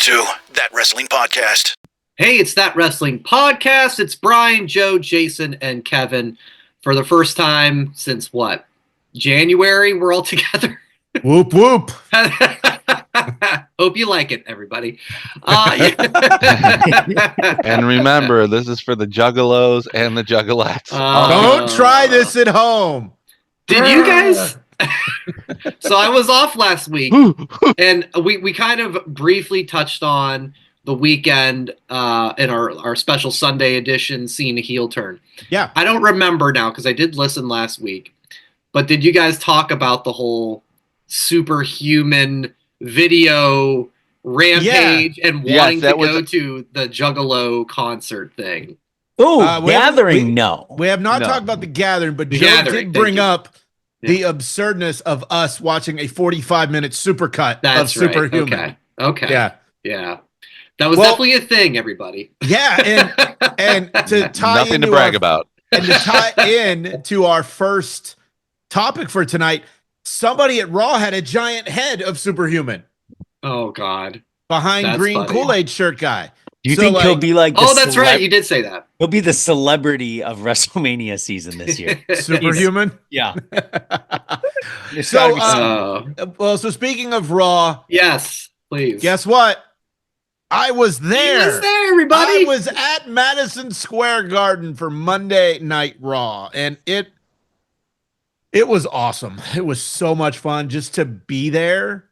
to That Wrestling Podcast. Hey, it's That Wrestling Podcast. It's Brian, Joe, Jason, and Kevin. For the first time since what? January, we're all together. Whoop, whoop. Hope you like it, everybody. And remember, this is for the juggalos and the juggalettes. Don't try this at home. Did you guys? So I was off last week, and we kind of briefly touched on the weekend in our special Sunday edition, seeing a heel turn. Yeah. I don't remember now because I did listen last week, but did you guys talk about the whole superhuman video rampage and wanting to go to the Juggalo concert thing? Oh, Gathering, no. We have not talked about the Gathering, but Joe did bring up the absurdness of us watching a 45-minute supercut of Superhuman. Okay. Yeah. That was definitely a thing, everybody. Yeah, and to tie nothing to brag about. And to tie in to our first topic for tonight, somebody at Raw had a giant head of Superhuman. Oh God. Behind green Kool-Aid shirt guy. Do you think he'll be like that's right, you did say that. He'll be the celebrity of WrestleMania season this year. Superhuman? Yeah. So speaking of Raw. Yes, please. Guess what? I was there. He was there, everybody. I was at Madison Square Garden for Monday Night Raw, and it was awesome. It was so much fun just to be there.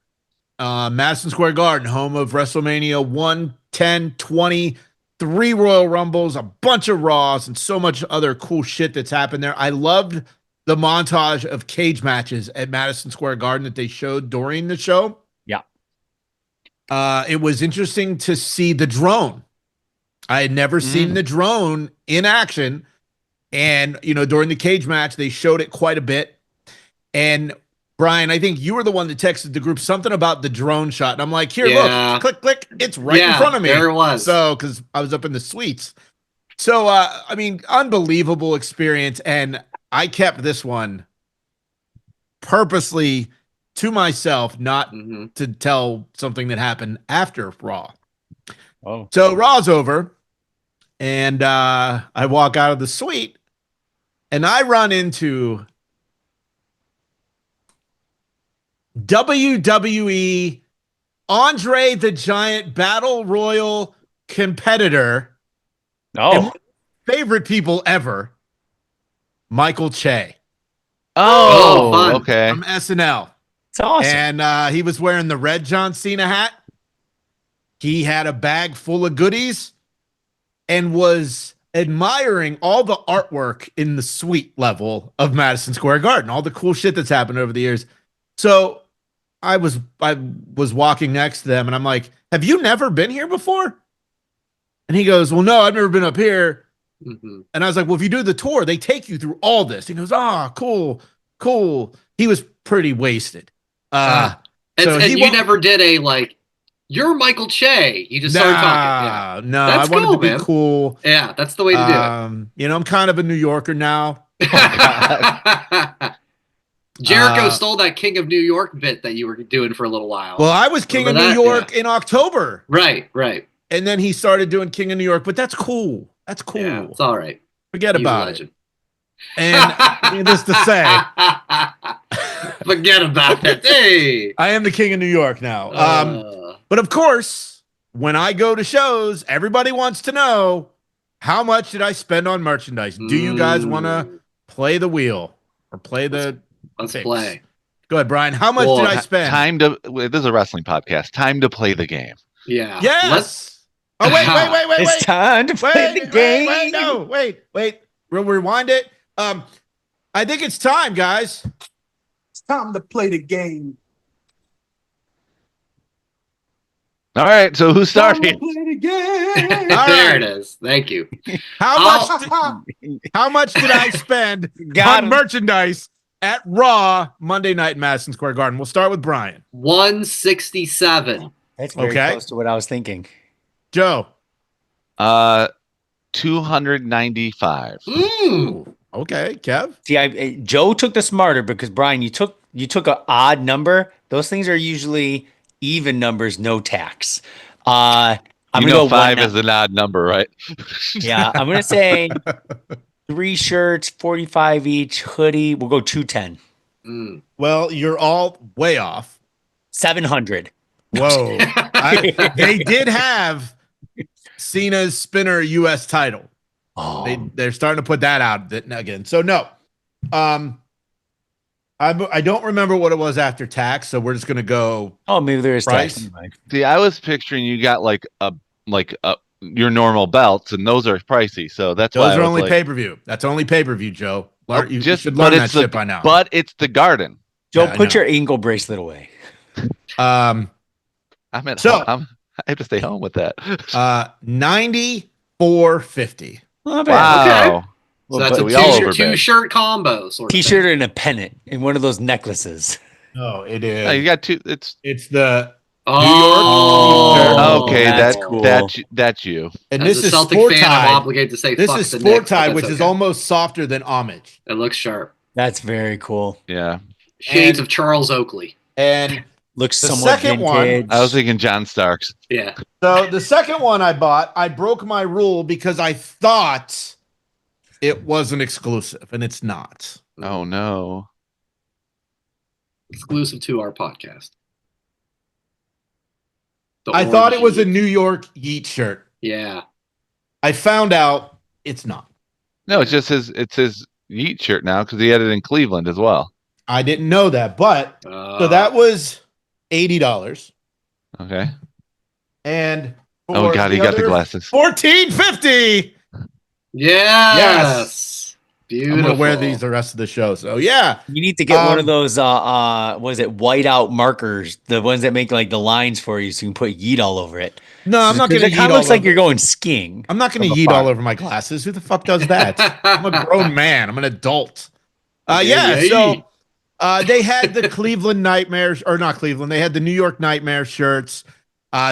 Madison Square Garden, home of WrestleMania 1, 10, 20, 3 Royal Rumbles, a bunch of Raws, and so much other cool shit that's happened there. I loved the montage of cage matches at Madison Square Garden that they showed during the show. Yeah. It was interesting to see the drone. I had never seen the drone in action. And, during the cage match, they showed it quite a bit. And Brian, I think you were the one that texted the group something about the drone shot. And I'm like, here, look, click, click. It's right in front of me. There it was. So, because I was up in the suites. So, unbelievable experience. And I kept this one purposely to myself, not to tell something that happened after Raw. Oh. So Raw's over. And I walk out of the suite. And I run into WWE Andre the Giant Battle Royal competitor. Oh, favorite people ever, Michael Che. Oh, okay. From SNL. It's awesome. And he was wearing the red John Cena hat. He had a bag full of goodies and was admiring all the artwork in the suite level of Madison Square Garden, all the cool shit that's happened over the years. So I was walking next to them and I'm like, have you never been here before? And he goes, well, no, I've never been up here. And I was like, well, if you do the tour, they take you through all this. He goes, cool. He was pretty wasted. So you never did you're Michael Che. You just started talking. No, that's I wanted cool, to be man. cool. Yeah, that's the way to do it. I'm kind of a New Yorker now. Jericho stole that King of New York bit that you were doing for a little while. Well, I was King of New York in October. Right. And then he started doing King of New York, but that's cool. That's cool. Yeah, it's all right. Forget about it. And needless to say, forget about it. Hey, I am the King of New York now. But of course, when I go to shows, everybody wants to know, how much did I spend on merchandise? Do you guys want to play the wheel or play the... Let's play. Go ahead, Brian. How much did I spend? This is a wrestling podcast. Time to play the game. Yeah. Yes. Wait. It's time to play the game. Wait. We'll rewind it. I think it's time, guys. It's time to play the game. All right, so who's starting? There it is. Thank you. How much did I spend on merchandise at Raw Monday night in Madison Square Garden? We'll start with Brian. $167. That's very close to what I was thinking. Joe. $295. Okay, Kev. See, Joe took the smarter because Brian, you took an odd number. Those things are usually even numbers, no tax. I'm You gonna know go 5 one. is an odd number, right? Yeah, I'm gonna say 3 shirts, 45 each, hoodie. We'll go 210. Well, you're all way off. 700. Whoa. They did have Cena's spinner U.S. title. Oh, They're starting to put that out again. So no. I don't remember what it was after tax, so we're just gonna go maybe there is price. tax. Never mind. See, I was picturing you got like a your normal belts, and those are pricey. So that's why Those I are was only like, pay-per-view. That's only pay-per-view, Joe. You should but learn that it's the shit by now. but it's the Garden. Joe, Yeah, I put know. your ankle bracelet away. Um I'm at So- home. I have to stay home with that. 94.50. Not bad. Wow. Okay. So Well, that's but a we all two, overbid. two-shirt combo sort of T-shirt thing. and a pennant and one of those necklaces. No, it Oh, you is. got two. It's It's the Oh, New York. okay. that's cool. That's you. And As this a is Celtic Sport fan, I'm Tide. obligated to say This fuck is the Sport Knicks, but Tide, that's which is okay. almost softer than homage. It looks sharp. That's very cool. Yeah. Shades And- of Charles Oakley. And Looks The somewhat second one- vintage. I was thinking John Starks. Yeah. so the second one I bought, I broke my rule because I thought it was an exclusive, and it's not. Oh no. Exclusive to our podcast. The I thought it orange was a Yeet. New York Yeet shirt. Yeah. I found out it's not. No, it's just it's his Yeet shirt now because he had it in Cleveland as well. I didn't know that, but so that was $80, Okay. and Oh God, he got the other glasses. $14.50. Yes. Beautiful. I'm gonna wear these the rest of the show. So yeah, You need to get one of those was it whiteout markers, the ones that make like the lines for you so you can put yeet all over it. no, I'm not gonna. It kind of looks like you're going skiing. I'm not gonna from yeet afar. all over my glasses. Who the fuck does that? I'm a grown man. I'm an adult. Yeah. So they had the Cleveland Nightmares, or not Cleveland. They had the New York Nightmare shirts.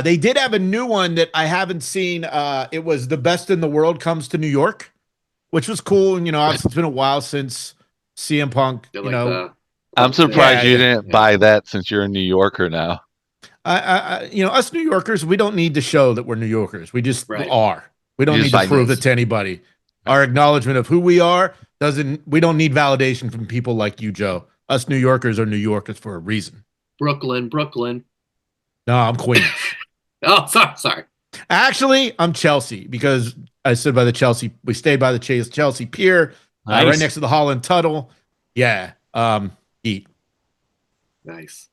They did have a new one that I haven't seen. It was the best in the world comes to New York, which was cool. And obviously it's been a while since CM Punk. They're You like know, the- I'm surprised Yeah, you yeah, didn't buy that since you're a New Yorker now. us New Yorkers, we don't need to show that we're New Yorkers. We just Right. are. We don't You need just to prove this. it to anybody. Our acknowledgement of who we are we don't need validation from people like you, Joe. Us New Yorkers are New Yorkers for a reason. Brooklyn. No, I'm Queens. Oh, sorry. Actually, I'm Chelsea because I stood by the Chelsea. We stayed by the Chelsea Pier, Nice. right next to the Holland Tuttle. Yeah. Eat. Nice.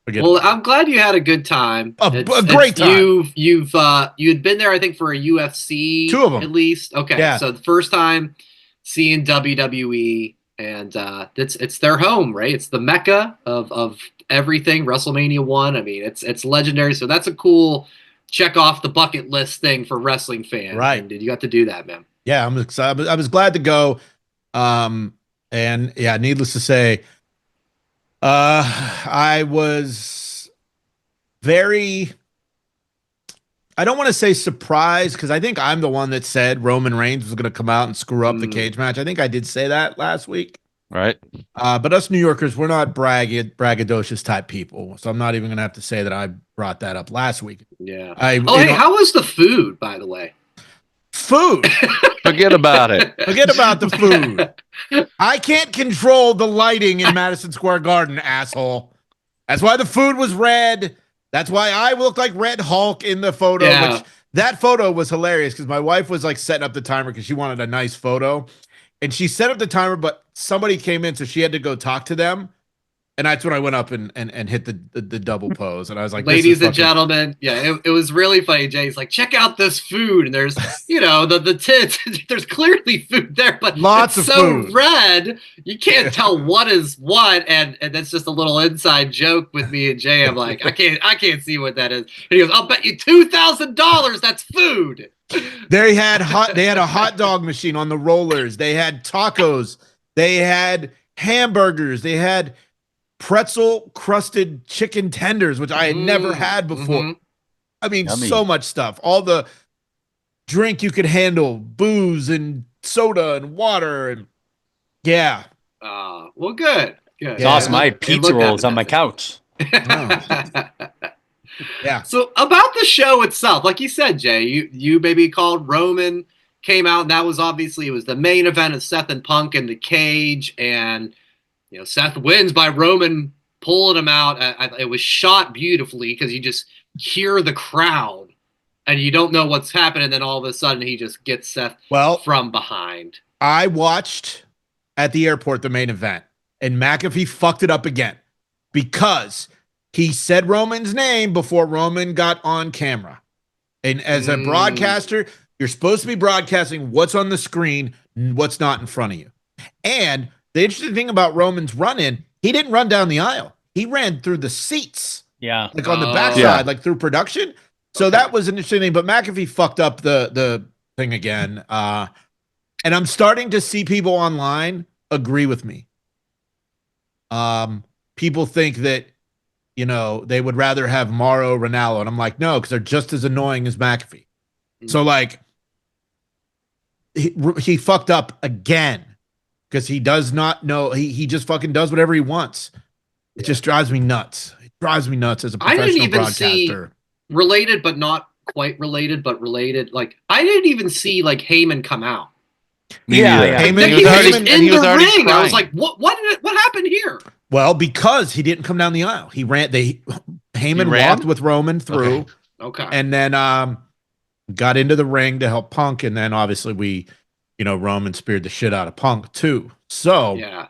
Forget Well, about it. I'm glad you had a good time. A great time. You had been there, I think, for a UFC. 2 of them. at least. Okay, Yeah. so the first time seeing WWE, and it's their home, right? It's the mecca of everything. WrestleMania 1. I mean, it's legendary. So that's a cool check off the bucket list thing for wrestling fans. Right. And you got to do that, man. Yeah, I'm excited. I was glad to go. And yeah, needless to say, I was very, I don't want to say surprised because I think I'm the one that said Roman Reigns was going to come out and screw up the cage match. I think I did say that last week. Right. But us New Yorkers, we're not braggadocious type people. So I'm not even going to have to say that I brought that up last week. Yeah. Hey, how was the food, by the way? Food. Forget about it. Forget about the food. I can't control the lighting in Madison Square Garden, asshole. That's why the food was red. That's why I looked like Red Hulk in the photo. Yeah. Which that photo was hilarious because my wife was like setting up the timer because she wanted a nice photo. And she set up the timer, but somebody came in, so she had to go talk to them. And that's when I went up and hit the double pose. And I was like, this is Ladies and fucking- gentlemen, yeah, it was really funny. Jay's like, check out this food. And there's, the tits. There's clearly food there, but Lots it's of so food. red, you can't tell what is what. And that's just a little inside joke with me and Jay. I'm like, I can't see what that is. And he goes, I'll bet you $2,000 that's food. They had a hot dog machine on the rollers. They had tacos. They had hamburgers. They had pretzel crusted chicken tenders, which I had never had before. Mhm. I mean, Yummy. so much stuff. All the drink you could handle, booze and soda and water. And yeah. Well, good. It's Yeah. awesome. I had It pizza looked rolls on my appetizing. couch. Yeah. So about the show itself, like you said, Jay, you maybe called Roman came out, and that was obviously it was the main event of Seth and Punk in the cage, and Seth wins by Roman pulling him out. It was shot beautifully because you just hear the crowd and you don't know what's happening. And then all of a sudden he just gets Seth from behind. I watched at the airport the main event, and McAfee fucked it up again because he said Roman's name before Roman got on camera. And as a broadcaster, you're supposed to be broadcasting what's on the screen, what's not in front of you. And the interesting thing about Roman's run-in, he didn't run down the aisle. He ran through the seats. Yeah. Like on the backside, like through production. So that was an interesting thing. But McAfee fucked up the thing again. And I'm starting to see people online agree with me. People think that, they would rather have Mauro Ranallo. And I'm like, no, because they're just as annoying as McAfee. So, like, he fucked up again because he does not know. He just fucking does whatever he wants. It just drives me nuts. It drives me nuts as a professional broadcaster. See related, but not quite related, but related. Like, I didn't even see, like, Heyman come out. Yeah. Heyman, he was just in the ring. I was like, what happened here? Well, because he didn't come down the aisle. He ran. Heyman walked with Roman through. Okay. And then got into the ring to help Punk. And then obviously Roman speared the shit out of Punk too. So yeah.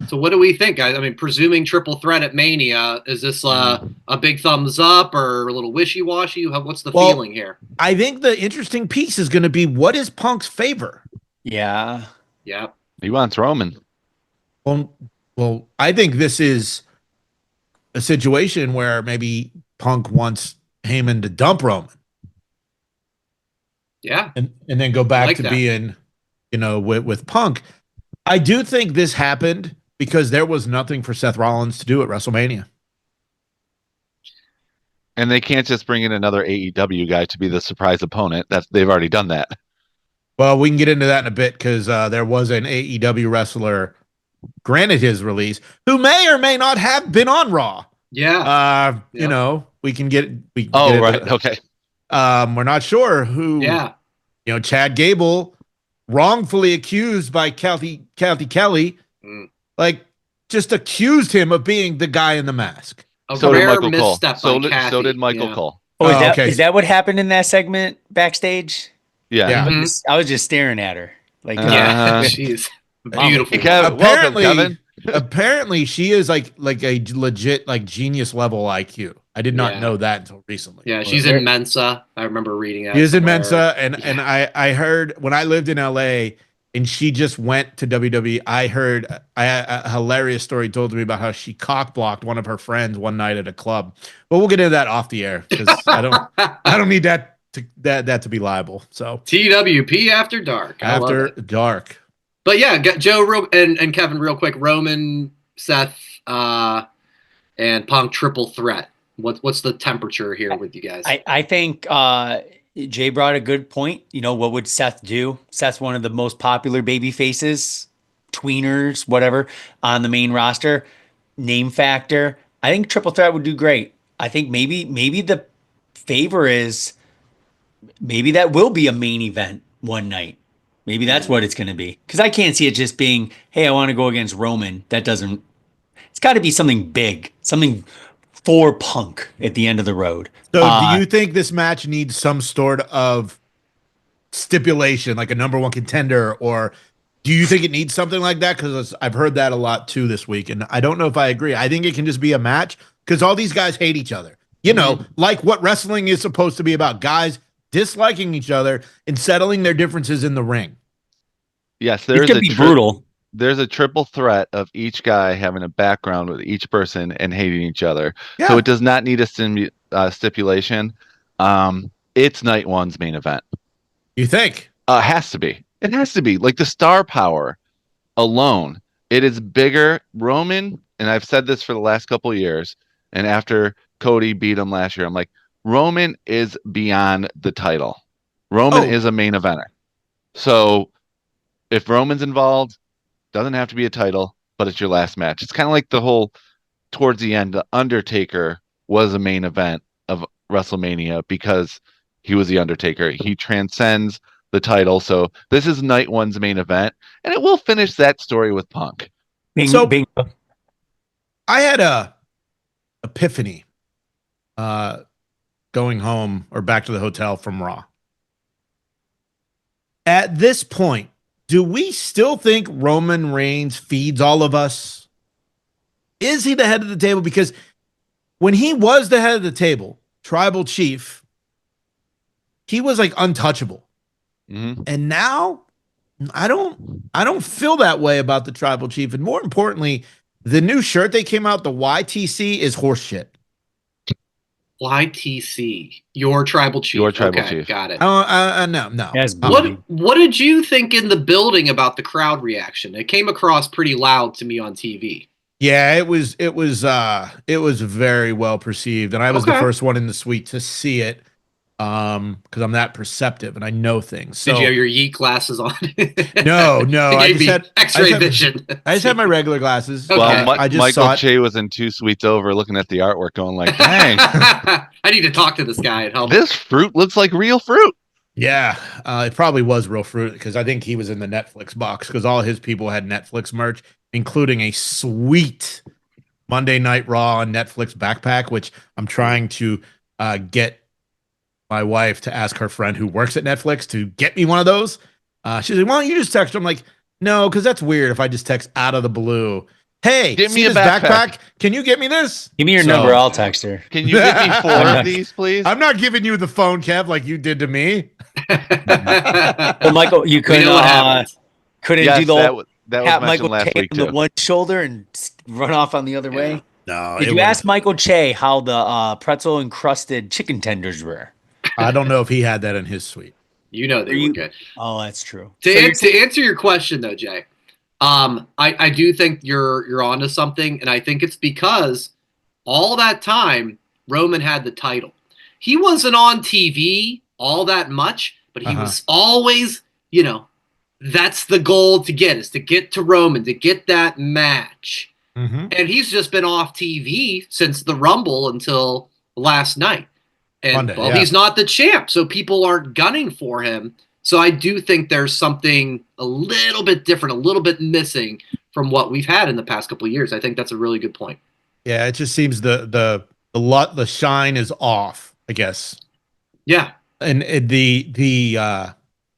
So what do we think, guys? I mean, presuming triple threat at Mania, is this a big thumbs up or a little wishy-washy? What's the feeling here? I think the interesting piece is going to be, what is Punk's favor? Yeah. Yeah. He wants Roman. Well, I think this is a situation where maybe Punk wants Heyman to dump Roman. Yeah. And then go back to being, with Punk. I do think this happened because there was nothing for Seth Rollins to do at WrestleMania. And they can't just bring in another AEW guy to be the surprise opponent. They've already done that. Well, we can get into that in a bit because there was an AEW wrestler, granted his release, who may or may not have been on Raw. Yeah. We can get. Okay. We're not sure who. Yeah. Chad Gable, wrongfully accused by Kathy Kelly, just accused him of being the guy in the mask. So did Michael Cole. So did Michael Cole. Is that what happened in that segment backstage? Yeah. I was just staring at her. Like, she's beautiful. Apparently, she is like a legit genius level IQ. I did not know that until recently. Yeah, she's in Mensa. I remember reading that. She is in Mensa, and I heard when I lived in LA and she just went to WWE. I heard a hilarious story told to me about how she cock blocked one of her friends one night at a club. But we'll get into that off the air because I don't need that to be liable. So TWP after dark. After dark. But yeah, Joe and Kevin, real quick. Roman, Seth, and Punk triple threat. What's the temperature here with you guys? I think Jay brought a good point. What would Seth do? Seth's one of the most popular baby faces, tweeners, whatever, on the main roster. Name factor. I think triple threat would do great. I think maybe the favor is maybe that will be a main event one night. Maybe that's what it's going to be. Because I can't see it just being, hey, I want to go against Roman. That doesn't. It's got to be something big, something for Punk at the end of the road. So do you think this match needs some sort of stipulation, like a number one contender, or do you think it needs something like that? Because I've heard that a lot too this week, and I don't know if I agree. I think it can just be a match because all these guys hate each other. Like what wrestling is supposed to be about, guys disliking each other and settling their differences in the ring. Yes, it could be brutal. There's a triple threat of each guy having a background with each person and hating each other. Yeah. So it does not need a stipulation. It's night one's main event. You think? It has to be. It has to be. Like the star power alone, it is bigger. Roman, and I've said this for the last couple of years, and after Cody beat him last year, I'm like, Roman is beyond the title. Roman is a main eventer. So if Roman's involved, doesn't have to be a title, but it's your last match. It's kind of like the whole towards the end, the Undertaker was a main event of WrestleMania because he was the Undertaker. He transcends the title. So this is night one's main event, and it will finish that story with Punk. So- bingo. I had a epiphany going home or back to the hotel from Raw. At this point, do we still think Roman Reigns feeds all of us? Is he the head of the table? Because when he was the head of the table, tribal chief, he was like untouchable. Mm-hmm. And now I don't feel that way about the tribal chief. And more importantly, the new shirt they came out, the YTC, is horseshit. YTC, your tribal chief. Your tribal okay, chief. Got it. No. Yes, What did you think in the building about the crowd reaction? It came across pretty loud to me on TV. Yeah, it was very well perceived, and I was the Okay. first one in the suite to see it, because I'm that perceptive and I know things. So Did you have your yeet glasses on? no, I just had X-ray vision. I just had my regular glasses. Okay. Well, I just Michael saw it. Che was in 2 suites over looking at the artwork going like, dang, I need to talk to this guy and help. this fruit looks like real fruit. Yeah, it probably was real fruit because I think he was in the Netflix box because all his people had Netflix merch, including a sweet Monday Night Raw on Netflix backpack, which I'm trying to get my wife to ask her friend who works at Netflix to get me one of those. She's like, "Why don't you just text her?" I'm like, "No, because that's weird if I just text out of the blue. Hey, Give see me a this backpack. Can you get me this? Give me your So- number. I'll text her. Can you get me 4 of these, please? I'm not giving you the phone, Kev, like you did to me. Well, Michael, you We couldn't know what happens. couldn't Yes, do the that old was pat mentioned Michael last Che week on the too. one shoulder and run off on the other way. No, Did you ask Michael Che how the pretzel encrusted chicken tenders were? I don't know if he had that in his suite. You know they were good. Oh, that's true. To answer your question though, Jay, I do think you're onto something, and I think it's because all that time Roman had the title. He wasn't on TV all that much, but he was always, that's the goal to get to Roman, to get that match. Mm-hmm. And he's just been off TV since the Rumble until last night. And Monday, he's not the champ, so people aren't gunning for him. So I do think there's something a little bit different, a little bit missing from what we've had in the past couple of years. I think that's a really good point. Yeah, it just seems the shine is off, I guess. Yeah. And the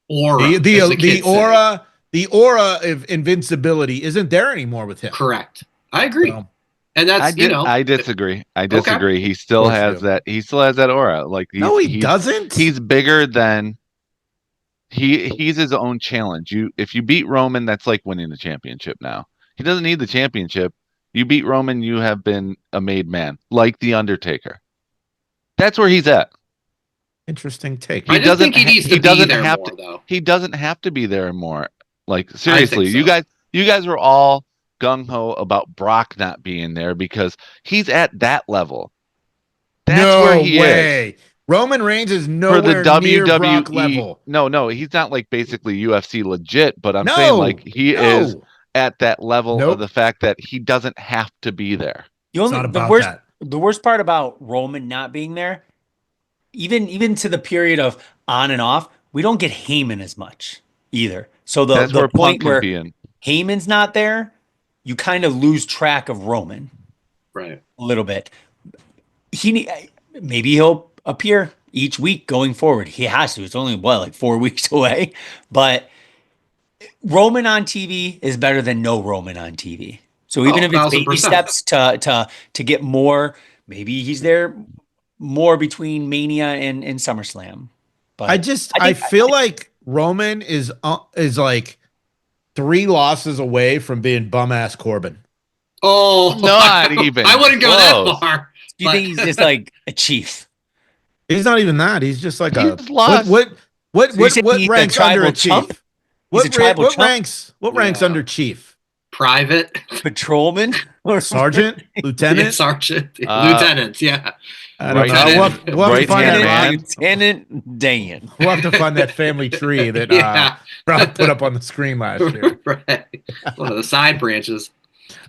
aura, the aura of invincibility isn't there anymore with him. Correct. I agree. So, and that's I disagree. He still has that. He still has that aura. Like he doesn't. He's bigger than he's his own challenge. If you beat Roman, that's like winning the championship now. He doesn't need the championship. You beat Roman, you have been a made man, like the Undertaker. That's where he's at. Interesting take. I just think he needs to be there more, though. He doesn't have to be there more. Like seriously, you guys were all gung ho about Brock not being there because he's at that level. That's where he is. Roman Reigns is nowhere For the near WWE Brock level. No, he's not like basically UFC legit, but I'm saying like he is at that level of the fact that he doesn't have to be there. The worst part about Roman not being there, even to the period of on and off, we don't get Heyman as much either. So the point where Heyman's not there, you kind of lose track of Roman, right? A little bit. Maybe he'll appear each week going forward. He has to. It's only like 4 weeks away, but Roman on TV is better than no Roman on TV. So even if it's baby steps to get more, maybe he's there more between Mania and SummerSlam. But I feel like Roman is like 3 losses away from being bum ass Corbin. Oh, not even. I wouldn't go that far. Do you think he's just like a chief? He's not even that. He's just like lost. What ranks under chief? What ranks under chief? Private, patrolman, or sergeant, lieutenant, yeah, sergeant, lieutenant. Yeah, I don't know. We'll have to find that Lieutenant Dan. We'll have to find that family tree that Rob put up on the screen last year. Right, one of the side branches.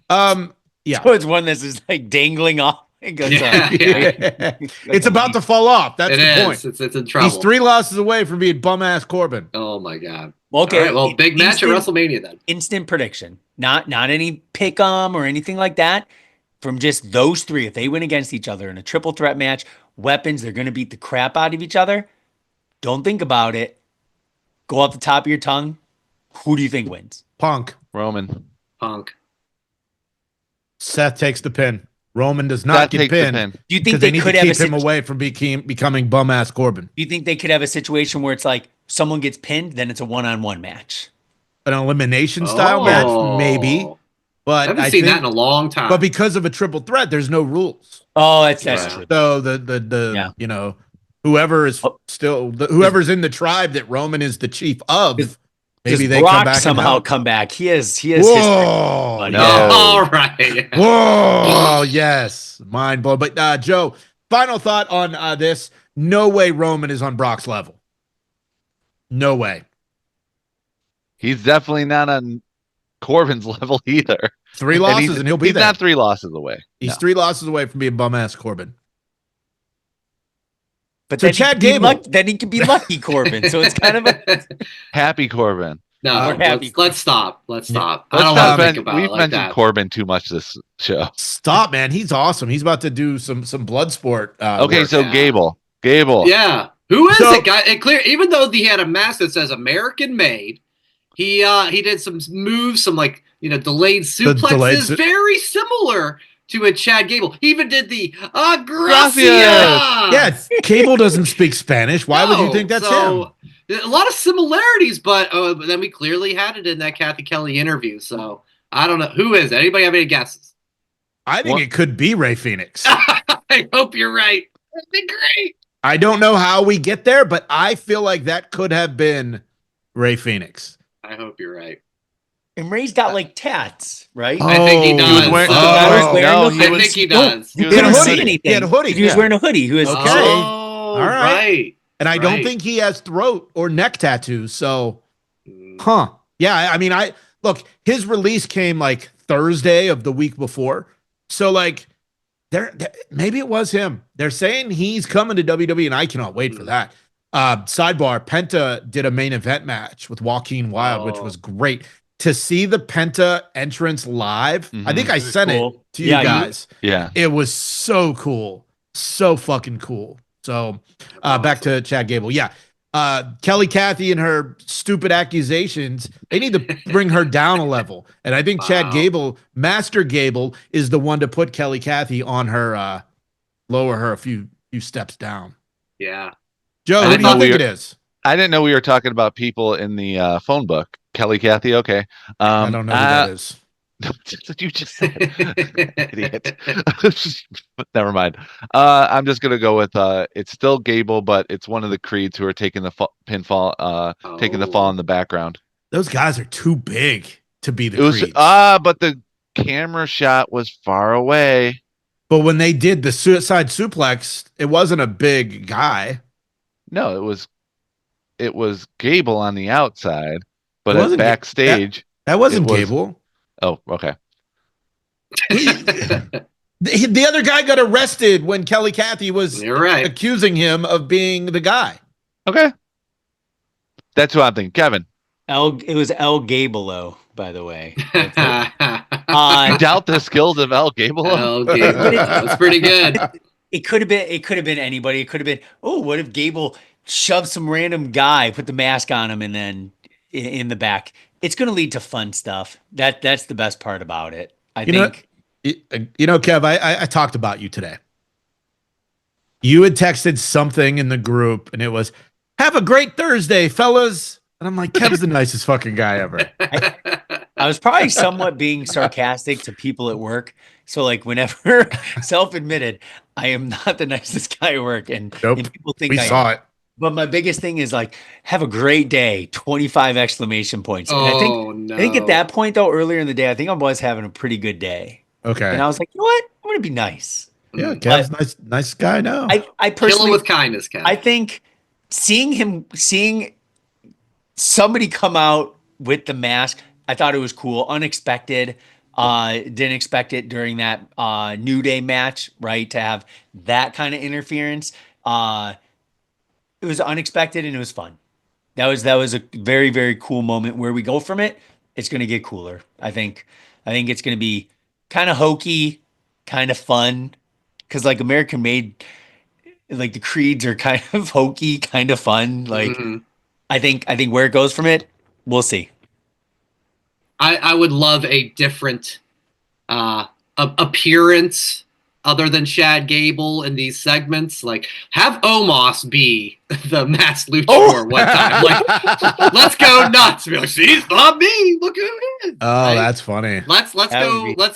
Yeah, so it's one that's just like dangling off It goes Yeah, up. yeah. It's about to fall off. That's the point. It's in trouble. He's 3 losses away from being bum ass Corbin. Oh my god. Okay. All right. Well, big match at WrestleMania then. Instant prediction. Not any pick 'em or anything like that. From just those three, if they win against each other in a triple threat match, weapons, they're going to beat the crap out of each other. Don't think about it. Go off the top of your tongue. Who do you think wins? Punk. Roman. Punk. Seth takes the pin. Roman does not get pinned. Do you think they they need could to have keep him away from becoming bum ass Corbin? Do you think they could have a situation where it's like someone gets pinned, then it's a one-on-one match? An elimination style match, maybe. But I haven't seen that in a long time. But because of a triple threat, there's no rules. Oh, that's true. So whoever's in the tribe that Roman is the chief of, maybe they Brock come back somehow come back. He has Whoa, history. No. All right. Whoa, yes, mind blown. But Joe, final thought on this: no way Roman is on Brock's level. No way. He's definitely not on Corbin's level either. 3 losses and he'll be there. He's not 3 losses away. He's 3 losses away from being bum ass Corbin. But so then Chad Gable, then he could be lucky Corbin. So it's kind of a happy Corbin. No, let's stop. Let's stop. I Let's don't want to think about it We've like mentioned that. Corbin too much this show. Stop, man. He's awesome. He's about to do some blood sport. Okay, work. so Gable. Yeah. Who is it, guy? It clear. Even though he had a mask that says American made, he did some moves, some delayed suplexes, very similar to a Chad Gable. He even did the gracias. Yeah, Gable doesn't speak Spanish. Why would you think that's him? A lot of similarities, but then we clearly had it in that Kathy Kelly interview. So I don't know. Who is it? Anybody have any guesses? I think it could be Ray Phoenix. I hope you're right. That'd be great. I don't know how we get there, but I feel like that could have been Ray Phoenix. I hope you're right. And Ray's got like tats, right? I think he does. I think he does. He couldn't see anything. He had a hoodie. He was wearing a hoodie. He was okay. All right. And I don't think he has throat or neck tattoos. So, yeah. I mean, look. His release came like Thursday of the week before. So like, maybe it was him. They're saying he's coming to WWE, and I cannot wait for that. Sidebar: Penta did a main event match with Joaquin Wilde, which was great. To see the Penta entrance live, I think I sent it to you guys. It was so cool, so fucking cool. So back to Chad Gable. Yeah, Kelly Cathy and her stupid accusations. They need to bring her down a level. And I think Chad Gable, Master Gable, is the one to put Kelly Cathy on her, lower her a few steps down. Yeah. Joe, who do you think it is? I didn't know we were talking about people in the phone book. Kelly Cathy, okay. I don't know who that is. That's what you just said. Idiot. Never mind. I'm just gonna go with it's still Gable, but it's one of the Creeds who are taking the pinfall, taking the fall in the background. Those guys are too big to be the Creeds. But the camera shot was far away. But when they did the suicide suplex, it wasn't a big guy. No, it was Gable on the outside, but backstage. That wasn't Gable. Oh, okay. The other guy got arrested when Kelly Cathy was accusing him of being the guy. Okay. That's what I'm thinking. Kevin. It was El Gabelo, by the way. I doubt the skills of El Gabelo. El Gabelo. That's pretty good. It could have been anybody. It could have been, what if Gable shoved some random guy, put the mask on him, and then in the back? It's going to lead to fun stuff. That's the best part about it. I think. Kev, I talked about you today. You had texted something in the group, and it was, "Have a great Thursday, fellas." And I'm like, Kev's the nicest fucking guy ever. I was probably somewhat being sarcastic to people at work. So like whenever self-admitted, I am not the nicest guy at work. And people think we saw it. But my biggest thing is like, have a great day, 25 exclamation points. And I think at that point though, earlier in the day, I think I was having a pretty good day. Okay. And I was like, you know what? I'm going to be nice. Yeah. Kev's nice guy now. I personally kill him with kindness, Kev. I think seeing somebody come out with the mask, I thought it was cool, unexpected. Didn't expect it during that New Day match, right? To have that kind of interference. It was unexpected and it was fun. That was a very, very cool moment. Where we go from it, it's gonna get cooler. I think it's gonna be kind of hokey, kind of fun. Cause like American Made, like the creeds are kind of hokey, kind of fun. Like Mm-hmm. I think where it goes from it, we'll see. I would love a different appearance other than Chad Gable in these segments. Like, have Omos be the masked luchador one time. Like, let's go nuts. Be like, she's not me. Look who it is. Oh, Right? that's funny. Let's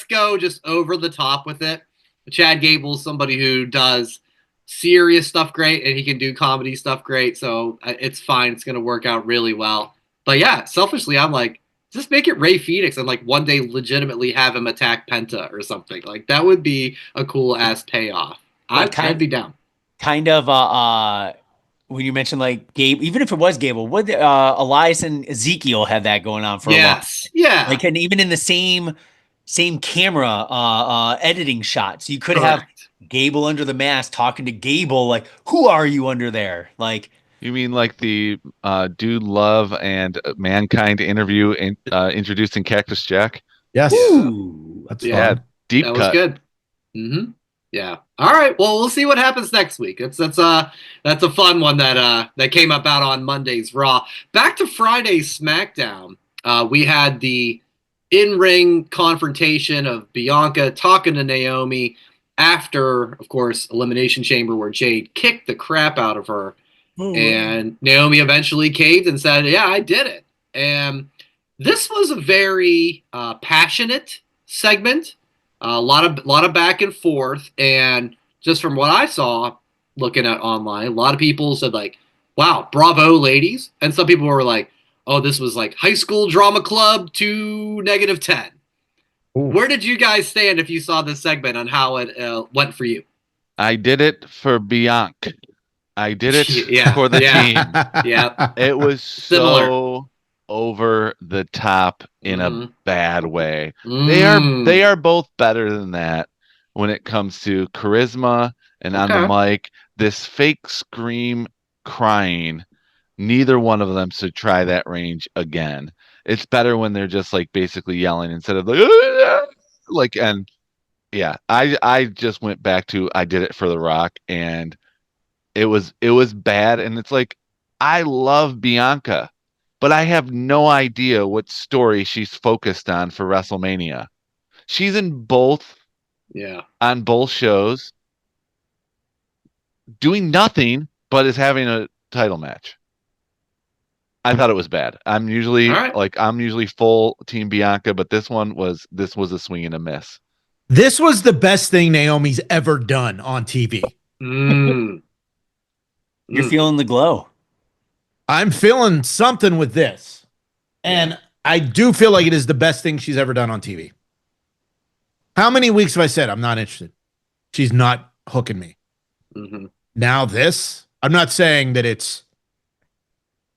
go just over the top with it. Chad Gable's somebody who does serious stuff great, and he can do comedy stuff great. So it's fine. It's gonna work out really well. But yeah, selfishly, I'm like, just make it Ray Phoenix and like one day legitimately have him attack Penta or something. Like that would be a cool ass payoff. I'd be down. Kind of when you mentioned like Gabe, even if it was Gable, would Elias and Ezekiel had that going on for a while? Yes. Yeah. Like, and even in the same camera editing shots, you could have Correct. Gable under the mask talking to Gable, like, who are you under there? Like, You mean like the Dude Love and Mankind interview introducing Cactus Jack? Yes. ooh, That's Yeah, fun. deep That cut. was good. Mm-hmm. Yeah. All right. Well, we'll see what happens next week. That's a fun one that came up out on Monday's Raw. Back to Friday's SmackDown. We had the in-ring confrontation of Bianca talking to Naomi after, of course, Elimination Chamber, where Jade kicked the crap out of her. And Naomi eventually caved and said, "Yeah, I did it." And this was a very passionate segment, a lot of back and forth. And just from what I saw, looking at online, a lot of people said like, "Wow, bravo, ladies," and some people were like, "Oh, this was like high school drama club to -10." Ooh. Where did you guys stand if you saw this segment on how it went for you? I did it for Bianca. I did it Yeah, for the team. Yeah. It was Similar. so over the top in a Mhm. bad way. Mm. They are both better than that when it comes to charisma and on the Okay. mic. This fake scream crying, neither one of them should try that range again. It's better when they're just like basically yelling instead of like like. And yeah, I just went back to I did it for The Rock, and it was bad. And it's like, I love Bianca, but I have no idea what story she's focused on for WrestleMania. She's in both Yeah. on both shows, doing nothing but is having a title match. I thought it was bad. I'm usually All right. I'm usually full team Bianca, but this was a swing and a miss. This was the best thing Naomi's ever done on TV. Mm. you're feeling the glow. I'm feeling something with this. And I do feel like it is the best thing she's ever done on TV. How many weeks have I said I'm not interested? She's not hooking me. Mm-hmm. Now this, I'm not saying that it's,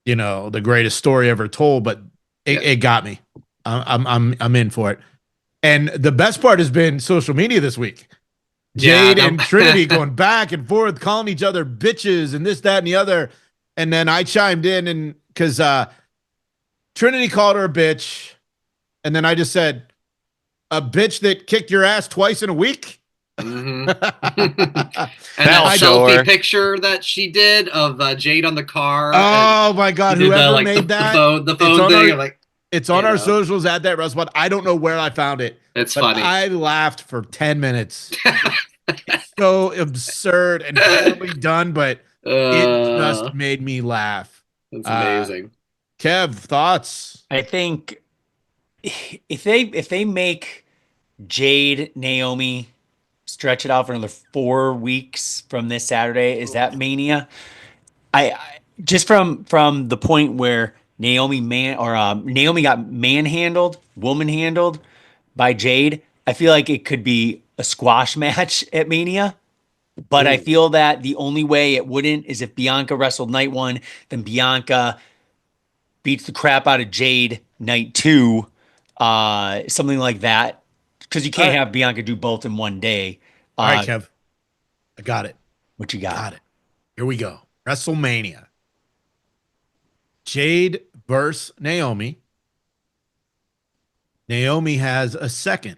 the greatest story ever told, but it got me. I'm in for it. And the best part has been social media this week. Jade and Trinity going back and forth, calling each other bitches and this, that, and the other. And then I chimed in, and because Trinity called her a bitch, and then I just said, a bitch that kicked your ass twice in a week. Mm-hmm. And that selfie picture that she did of Jade on the car. Oh my God! Whoever made that, the phone thing. It's on our socials at that Russ, but I don't know where I found it. It's funny. I laughed for 10 minutes. It's so absurd and poorly done, but it just made me laugh. That's amazing. Kev, thoughts? I think if they make Jade Naomi stretch it out for another 4 weeks from this Saturday, is that Mania? I just from the point where Naomi got woman-handled by Jade, I feel like it could be a squash match at Mania. But I feel that the only way it wouldn't is if Bianca wrestled night 1, then Bianca beats the crap out of Jade night 2, something like that. because you can't have Bianca do both in one day. All right, Kev. I got it. What you got? Got it. Here we go. WrestleMania. Jade versus Naomi. Naomi has a second.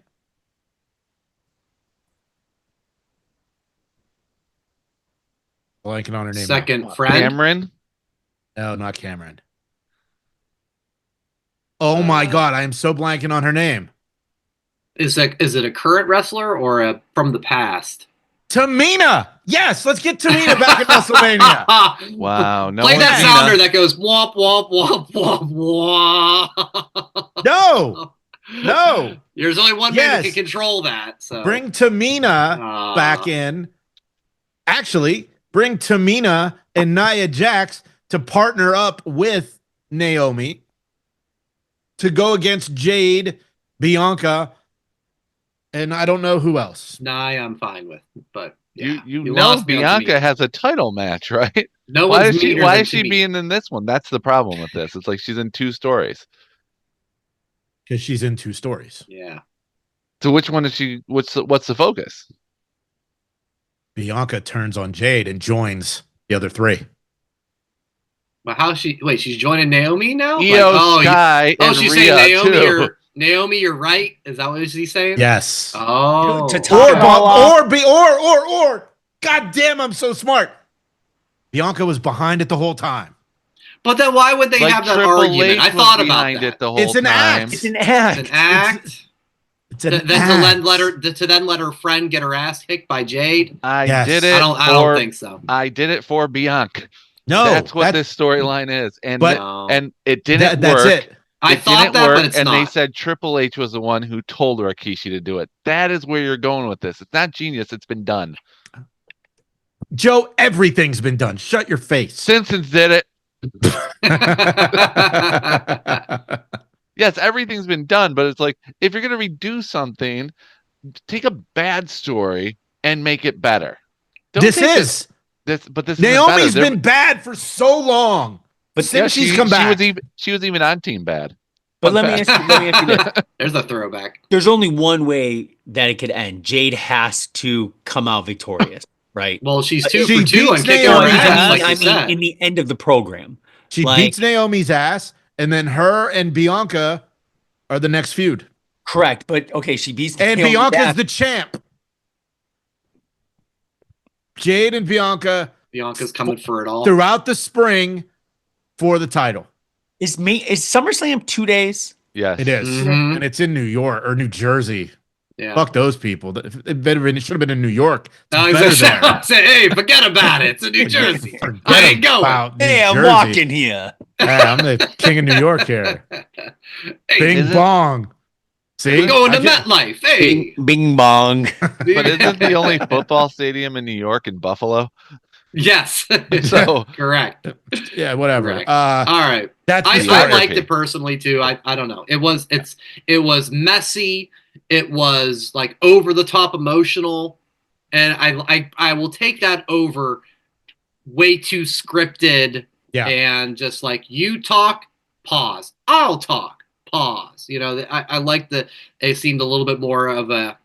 Blanking on her name. Second friend. Cameron. No, not Cameron. Oh my God, I am so blanking on her name. Is it a current wrestler or from the past? Tamina. Yes, let's get Tamina back at WrestleMania. Wow. No Play one that seen sounder us. that goes womp womp womp womp womp. No. There's only one man that Yes. can control that. So Bring Tamina back in. Actually, bring Tamina and Nia Jax to partner up with Naomi to go against Jade, Bianca, and I don't know who else. Nah, I'm fine with. But yeah, You know lost me on Bianca Tamina. has a title match, right? No Why one's is she meaner why than is she Tamina. being in this one? That's the problem with this. It's like she's in two stories. Because she's in two stories. Yeah. So which one is she what's the focus? Bianca turns on Jade and joins the other three. But how she? Wait, she's joining Naomi now. Io Sky and she's Rhea saying Naomi. too. Naomi, you're right. Is that what she's saying? Yes. Oh. To top it all off- Or God damn, I'm so smart. Bianca was behind it the whole time. But then why would they Like have that Triple argument? H I was thought about behind that. it the whole It's an time. act. It's an act. It's an act. It's an Then to act. then let her friend get her ass kicked by Jade. I Yes. did it. I don't think so. I did it for Bianca. No, That's what this storyline is. And But- and it didn't that's work. it. I thought didn't that, work, but it's and not. they said Triple H was the one who told Rikishi to do it. That is where you're going with this. It's not genius. It's been done. Joe, everything's been done. Shut your face. Simpsons did it. Yes, everything's been done, but it's like if you're gonna redo something, take a bad story and make it better. This take is. this, but this Naomi's isn't better. been bad for so long. But since she's come back. She was even on Team Bad. But Fun let me fact. ask you this. There's a throwback. There's only one way that it could end. Jade has to come out victorious, right? Well, she's 2 She for 2 beats and kicking Naomi. her ass, I like I you said. in the end of the program. She Like- beats Naomi's ass, and then her and Bianca are the next feud. Correct. But okay, she beats And Naomi's Bianca's ass. the champ. Jade and Bianca Bianca's coming for it all. throughout the spring for the title. Is SummerSlam 2 days? Yes. It is. Mhm. And it's in New York or New Jersey. Yeah. Fuck those people. It should have been in New York. It's No, better exactly. there. Say, hey, forget about it. It's in New Jersey. Forget I ain't going. about New Hey, I'm Jersey. walking here. Yeah, I'm the king of New York here. Hey, Bing is it- bong. See? we're going to I just- MetLife. Hey. Bing bong. But isn't the only football stadium in New York in Buffalo? Yes. So Correct. Yeah, whatever. Correct. All right. That's the I story. liked it personally too. I don't know. It was messy. It was like over the top emotional, and I will take that over way too scripted. Yeah. And just like you talk, pause. I'll talk, pause. You know, I like that it seemed a little bit more of a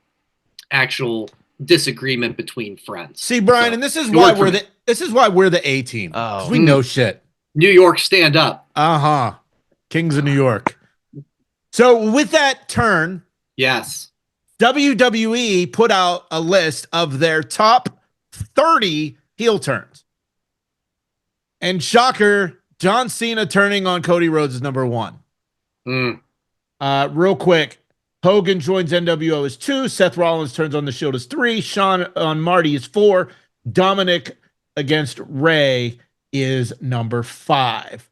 actual disagreement between friends. See, Brian, So, and this is it why worked for me. this is why we're the A team. Oh. 'Cause we know shit. New York, stand up. Uh-huh. Kings of New York. So with that turn, Yes. WWE put out a list of their top 30 heel turns. And shocker, John Cena turning on Cody Rhodes is number 1. Mm. Real quick, Hogan joins NWO as 2. Seth Rollins turns on the Shield as 3. Shawn on Marty is 4. Dominic against Ray is number 5.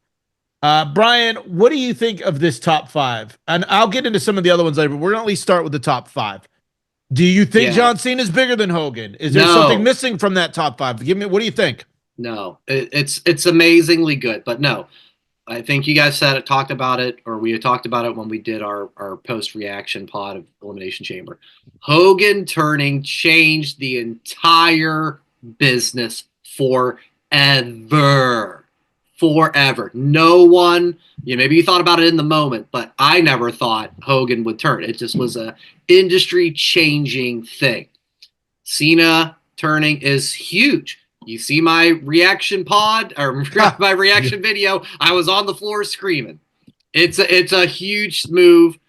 Brian, what do you think of this top 5? And I'll get into some of the other ones later, but we're going to at least start with the top 5. Do you think Yeah. John Cena is bigger than Hogan? Is there No. something missing from that top 5? What do you think? No, it's amazingly good, but no, I think you guys talked about it, or we had talked about it when we did our post reaction pod of Elimination Chamber. Hogan turning changed the entire business forever. forever. No one, maybe you thought about it in the moment, but I never thought Hogan would turn. It just was a industry-changing thing. Cena turning is huge. You see my reaction pod or my reaction video. I was on the floor screaming. It's a huge move,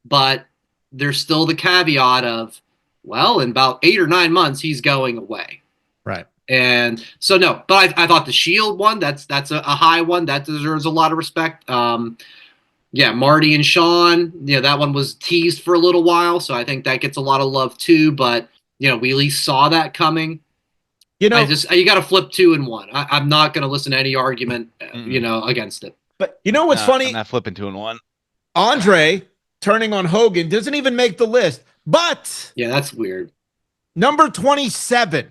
but there's still the caveat of, well, in about 8 or 9 months, he's going away. Right. And so, no, but I thought the Shield one, that's a high one. That deserves a lot of respect. Yeah, Marty and Sean, that one was teased for a little while. So I think that gets a lot of love too. But, we at least saw that coming. You got to flip 2 and 1. I'm not going to listen to any argument, against it. But what's funny? I'm not flipping 2 and 1. Andre turning on Hogan doesn't even make the list. But yeah, that's weird. Number 27,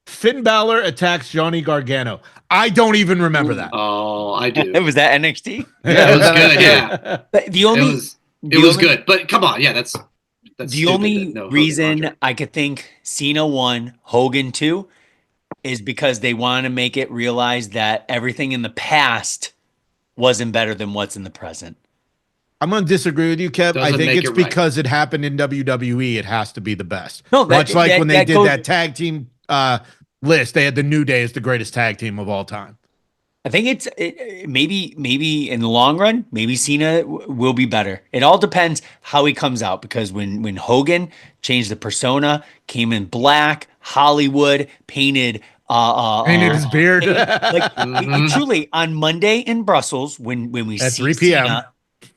Finn Balor attacks Johnny Gargano. I don't even remember that. Oh, I do. Was that NXT? Yeah, it was good. Yeah, it was good. But come on, yeah, that's the only reason I could think Cena 1, Hogan 2 is because they want to make it realize that everything in the past wasn't better than what's in the present. I'm going to disagree with you, Kev. I think it's because it happened in WWE. It has to be the best. No, much like when they did that tag team list, they had the New Day as the greatest tag team of all time. I think maybe in the long run, maybe Cena will be better. It all depends how he comes out, because when Hogan changed the persona, came in black, Hollywood, painted his beard, truly on Monday in Brussels when we at see 3 p.m. Cena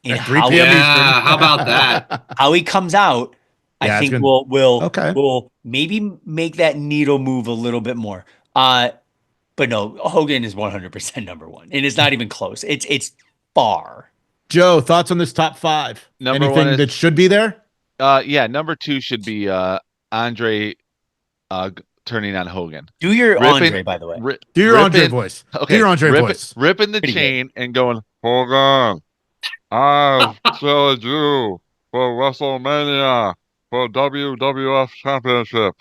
at 3 p.m. Eastern. How about that? How he comes out, I think we'll maybe make that needle move a little bit more. But no, Hogan is 100% number 1, and it's not even close. It's far. Joe, thoughts on this top 5? Anything that should be there? Yeah, number 2 should be Andre turning on Hogan. Do your Andre, by the way. Do your Andre voice. Okay. Do your Andre voice. Ripping the chain and going, Hogan, I've selected you for WrestleMania for WWF Championship.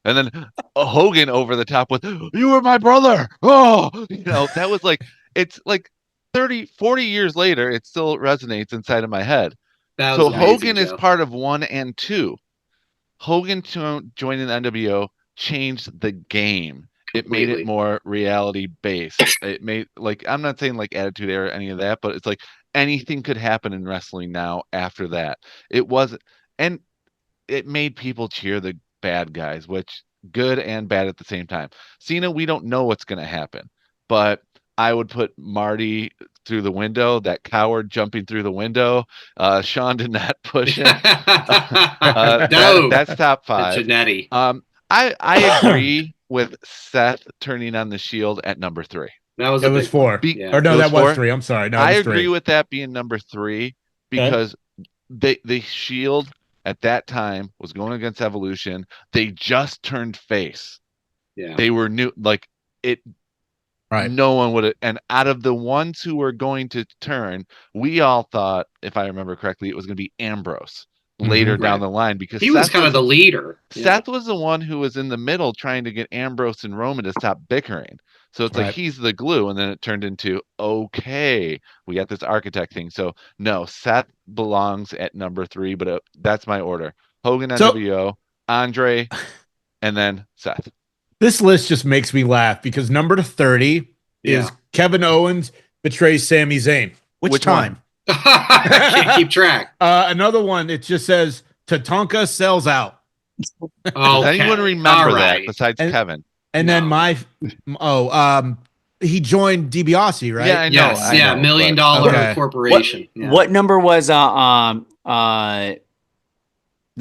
And then Hogan over the top with, you were my brother. Oh, that was like, it's like 30, 40 years later, it still resonates inside of my head. So amazing, Hogan is part of 1 and 2. Hogan joining the NWO changed the game. It made it more reality based. It made, I'm not saying Attitude Era or any of that, but it's like anything could happen in wrestling now after that. It wasn't, and it made people cheer the bad guys, which good and bad at the same time. Cena, we don't know what's going to happen, but I would put Marty through the window, that coward jumping through the window. Sean did not push him. No, that's top 5. Janetti. I agree with Seth turning on the Shield at number 3. That was 4. That was 3. I'm sorry. No, I agree with that being number 3 because the Shield at that time was going against Evolution. They just turned face. Yeah. They were new, right. No one would have, and out of the ones who were going to turn, we all thought, if I remember correctly, it was going to be Ambrose later down the line, because he was kind of the leader. Seth was the one who was in the middle trying to get Ambrose and Roman to stop bickering. So it's like he's the glue, and then it turned into, okay, we got this architect thing. So no, Seth belongs at number 3, but that's my order. Hogan, NWO, Andre, and then Seth. This list just makes me laugh because number 30 is Kevin Owens betrays Sami Zayn. Which time? I can't keep track. Another one, it just says Tatanka sells out. Okay. Does anyone remember that besides Kevin? And then he joined DiBiase, right? Yeah, I know. Yes, $1 million corporation. What number was the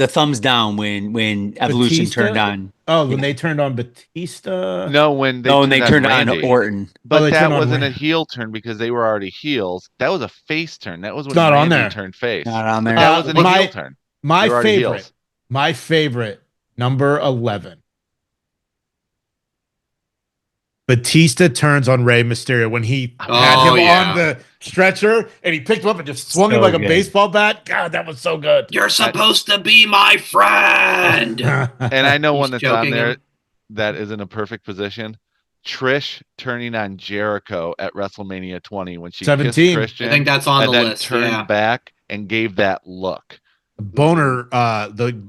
thumbs down when Evolution turned on? When they turned on Batista? No, when they turned on Orton. But that wasn't a heel turn because they were already heels. That was a face turn. That was when Randy turned face. Not on there. That wasn't a heel turn. My favorite, number 11. Batista turns on Rey Mysterio when he had him on the stretcher and he picked him up and just swung him like a baseball bat. God, that was so good. You're supposed to be my friend. And I know one that's on there that is in a perfect position. Trish turning on Jericho at WrestleMania 20 when she 17. kissed Christian. I think that's on and the then list. turned back and gave that look. Boner,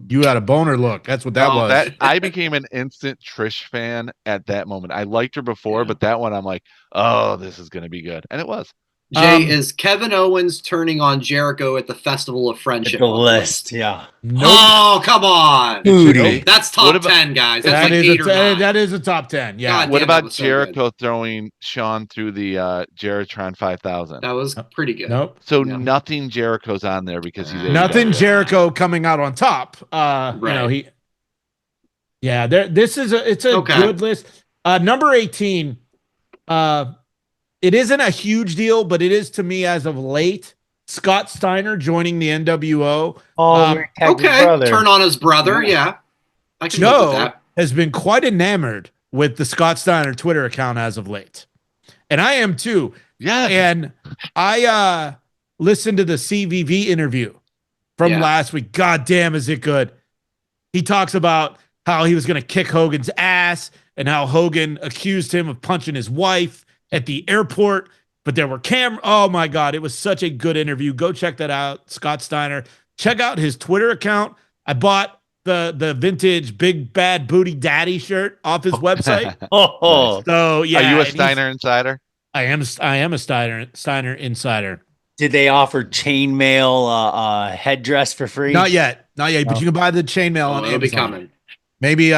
you had a boner look. That's what that was. That I became an instant Trish fan at that moment. I liked her before, but that one I'm like, oh, this is gonna be good. And it was. Jay, is Kevin Owens turning on Jericho at the Festival of Friendship? The list, yeah. Nope. Oh, come on. Booty. That's top 10, guys. That's like 8 or 9. That is a top 10. Yeah. God What damn, about that was so Jericho throwing Sean through the Jeritron 5000? That was pretty good. Nope. So nothing Jericho's on there because he's nothing AEW. Jericho coming out on top. Right. You know, this is a good list. Number 18. It isn't a huge deal, but it is to me as of late. Scott Steiner joining the NWO. Okay, turn on his brother. Yeah, I can live with that. Has been quite enamored with the Scott Steiner Twitter account as of late, and I am too. Yeah, and I listened to the CVV interview from last week. God damn, is it good? He talks about how he was going to kick Hogan's ass and how Hogan accused him of punching his wife at the airport, but there were oh my God, it was such a good interview. Go check that out, Scott Steiner. Check out his Twitter account. I bought the vintage Big Bad Booty Daddy shirt off his website. So yeah. Are you a Steiner insider? I am a Steiner insider. Did they offer chainmail headdress for free? Not yet, but you can buy the chainmail on Amazon. Be coming. Maybe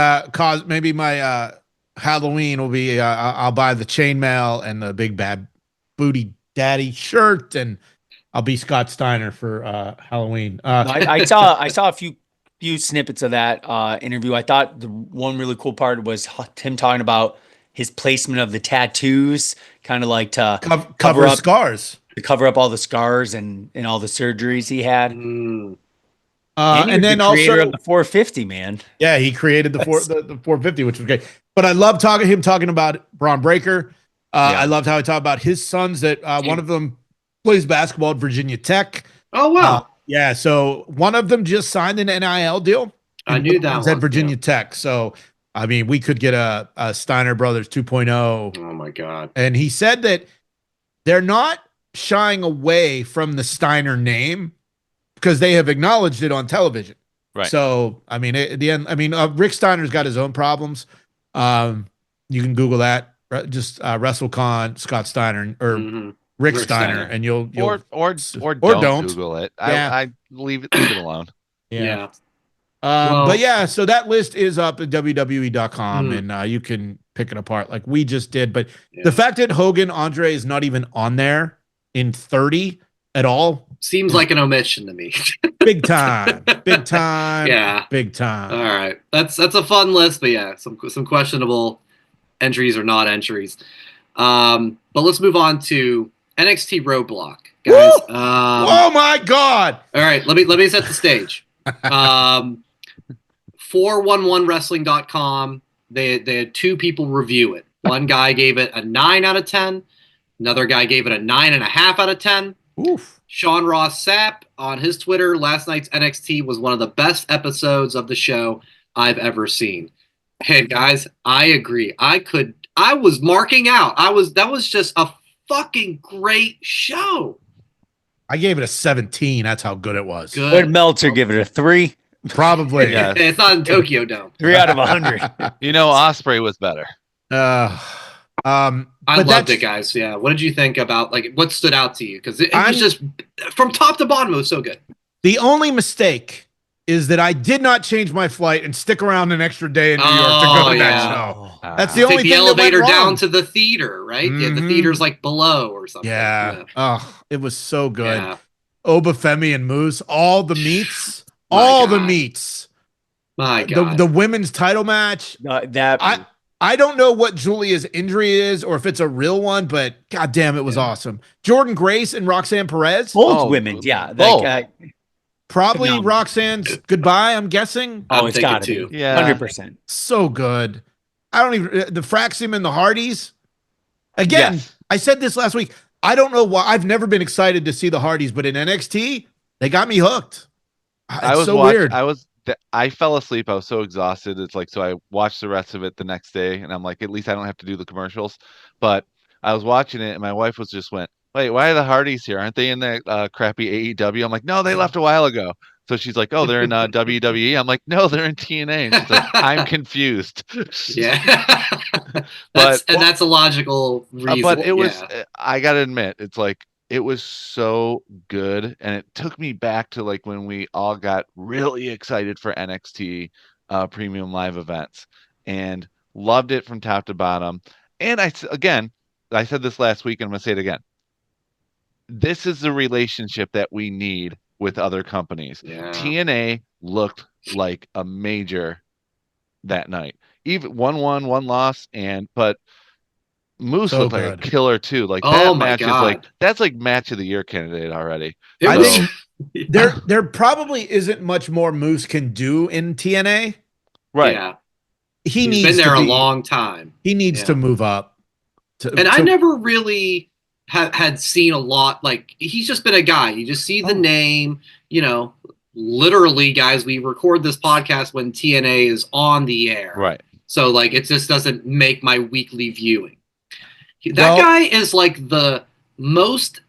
my Halloween will be I'll buy the chainmail and the Big Bad Booty Daddy shirt, and I'll be Scott Steiner for Halloween. I saw a few snippets of that interview. I thought the one really cool part was him talking about his placement of the tattoos, kind of like to cover up scars, to cover up all the scars and all the surgeries he had. And then the also of the 450, man. Yeah, he created the 450, which was great. But I love him talking about Braun Breaker. I loved how he talked about his sons that one of them plays basketball at Virginia Tech. Oh, wow. Yeah, so one of them just signed an NIL deal. I knew that was at Virginia Tech. So, I mean, we could get a Steiner Brothers 2.0. Oh, my God. And he said that they're not shying away from the Steiner name because they have acknowledged it on television. Right. So, I mean, at the end, Rick Steiner's got his own problems. You can Google that. Just WrestleCon Scott Steiner or Rick Steiner, and you'll or don't Google it. I leave it alone. Yeah. But yeah, so that list is up at WWE.com and you can pick it apart like we just did. But the fact that Hogan Andre is not even on there in 30 at all seems like an omission to me. Big time. Yeah. Big time. All right. That's a fun list, but yeah, some questionable entries or not entries. But let's move on to NXT Roadblock, guys. Oh my God! All right, let me set the stage. 411wrestling.com. They had two people review it. One guy gave it a 9 out of 10. Another guy gave it a 9.5 out of 10. Oof. Sean Ross Sapp on his Twitter, last night's NXT was one of the best episodes of the show I've ever seen. Hey guys, I agree. I was marking out. That was just a fucking great show. I gave it a 17. That's how good it was. Good. Would Meltzer give it a 3? Probably. Yeah. It's not in Tokyo Dome. 3 out of 100. Ospreay was better. I loved it, guys. Yeah. What did you think about, like, what stood out to you? Because it was just from top to bottom, it was so good. The only mistake is that I did not change my flight and stick around an extra day in New York to go to that show. That's the only Take thing the elevator that went wrong. down to the theater, right? Yeah, the theater's like below or something. Yeah. Oh, it was so good. Yeah. Obafemi and Moose, all the meats. The meats. My God. The women's title match. I don't know what Julia's injury is or if it's a real one, but God damn, it was awesome. Jordan Grace and Roxanne Perez. Both women, yeah. Probably phenomenal. Roxanne's goodbye, I'm guessing. It's got to be. Yeah. 100%. So good. I don't even, the Fraxium and the Hardys. Again, I said this last week. I don't know why. I've never been excited to see the Hardys, but in NXT, they got me hooked. It's so weird. I was I fell asleep. I was so exhausted. It's like, so I watched the rest of it the next day, and I'm like, at least I don't have to do the commercials. But I was watching it, and my wife was just went, "Wait, why are the Hardys here? Aren't they in that crappy AEW?" I'm like, "No, they left a while ago." So she's like, "Oh, they're in WWE." I'm like, "No, they're in TNA." And she's like, "I'm confused." Yeah. But that's a logical reason. but it was, yeah. I gotta admit, it's like it was so good, and it took me back to like when we all got really excited for NXT premium live events, and loved it from top to bottom. And again, I said this last week, and I'm gonna say it again. This is the relationship that we need with other companies. Yeah. TNA looked like a major that night. Even 1-1, one loss, but Moose So looked like a good. killer too. Like Oh that my match is like, God. that's like match of the year candidate already. It I was, think yeah. there probably isn't much more Moose can do in TNA. Right. Yeah. He He's needs been there to a be. long time. He needs Yeah. to move up. And I never really had seen a lot. Like, he's just been a guy. You just see the name, literally, guys, we record this podcast when TNA is on the air. Right. So, like, it just doesn't make my weekly viewing. That guy is like the most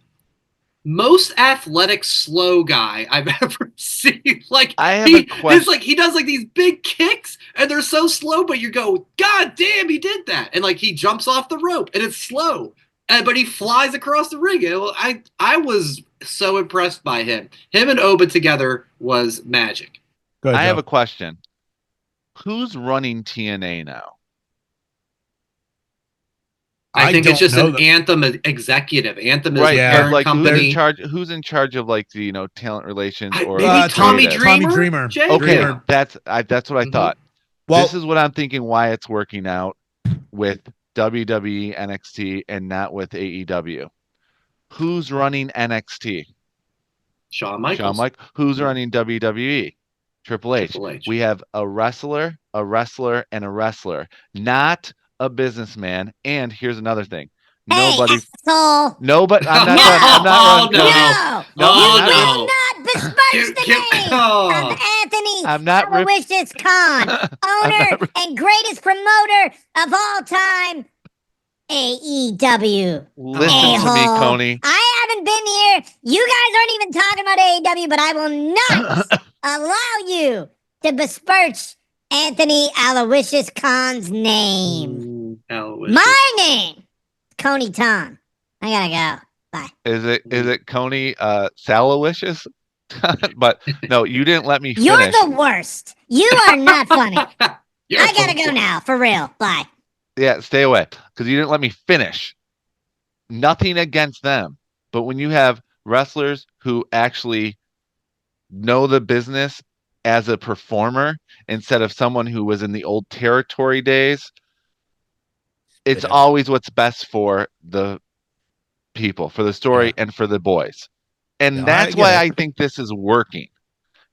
athletic slow guy I've ever seen. Like, I have a question. It's like he does like these big kicks and they're so slow, but you go, God damn, he did that. And like he jumps off the rope and it's slow. But he flies across the ring. And I was so impressed by him. Him and Oba together was magic. I have a question. Who's running TNA now? I think it's just an Anthem executive. Anthem is right, the parent like company. Who's in charge of like the talent relations or maybe Tommy creative? Dreamer? Tommy Dreamer. Jay? Okay, Dreamer. that's what I thought. Well, this is what I'm thinking why it's working out with WWE, NXT, and not with AEW. Who's running NXT? Shawn Michaels. Who's running WWE? Triple H. Triple H. We have a wrestler, and a wrestler, not a businessman. And here's another thing. Nobody. I'm not done. I'm not no. No, You will not besmirch the name of Anthony I'm not Aloysius Khan, owner and greatest promoter of all time, AEW. Listen to me, Coney. I haven't been here. You guys aren't even talking about AEW, but I will not allow you to besmirch Anthony Aloysius Khan's name. My name, Coney Tom. I gotta go. Bye. Is it Coney Salowicious? But no, you didn't let me finish. You're the worst. You are not funny. I gotta go now, for real. Bye. Yeah, stay away, because you didn't let me finish. Nothing against them, but when you have wrestlers who actually know the business as a performer instead of someone who was in the old territory days, it's always what's best for the people, for the story, and for the boys. And that's why I think this is working,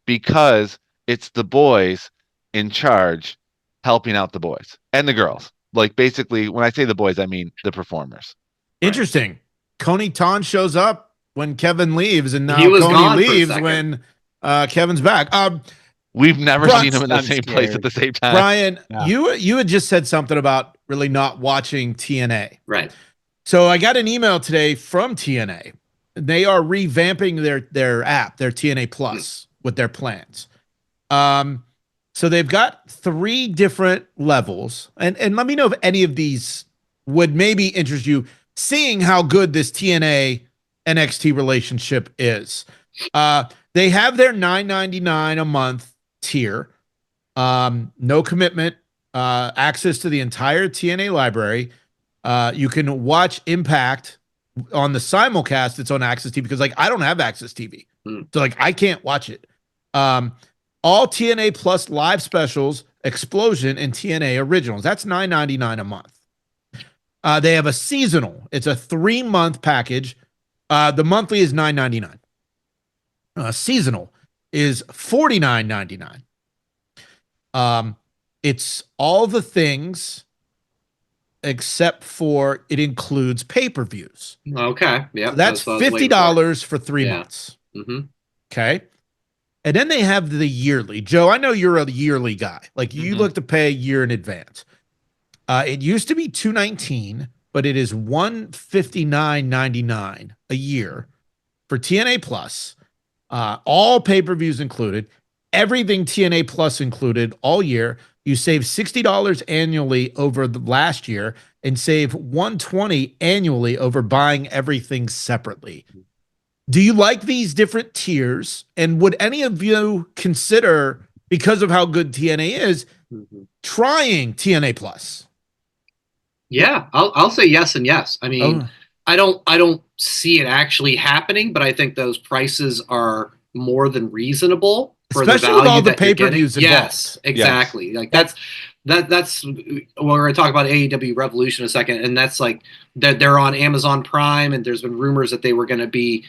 because it's the boys in charge helping out the boys and the girls. Like, basically, when I say the boys, I mean the performers. Interesting. Right. Coney Ton shows up when Kevin leaves, and now Coney leaves when Kevin's back. We've never seen him in the same place at the same time. Brian, you had just said something about really not watching TNA. Right. So I got an email today from TNA. They are revamping their app, their TNA Plus, with their plans. So they've got 3 different levels, and let me know if any of these would maybe interest you, seeing how good this TNA NXT relationship is. They have their $9.99 a month tier, no commitment, access to the entire TNA library. You can watch Impact on the simulcast. It's on Access TV, because like I don't have Access TV, so like I can't watch it. All TNA Plus live specials, Explosion, and TNA originals. That's $9.99 a month. They have a seasonal. It's a 3-month package. The monthly is $9.99. Seasonal is $49.99. It's all the things except for it includes pay-per-views. Okay. Yeah. So that's $50 for 3 months. Mm-hmm. Okay. And then they have the yearly. Joe, I know you're a yearly guy. Like you look to pay a year in advance. It used to be $219, but it is $159.99 a year for TNA Plus. All pay-per-views included, everything TNA Plus included all year. You save $60 annually over the last year and save $120 annually over buying everything separately. Do you like these different tiers? And would any of you consider, because of how good TNA is, trying TNA Plus? Yeah, I'll say yes and yes. I mean, I don't see it actually happening, but I think those prices are more than reasonable for especially the value with all the that you're pay-per-views getting. involved. Yes, exactly. Like that's we're going to talk about AEW Revolution in a second, and that's like they're on Amazon Prime, and there's been rumors that they were going to be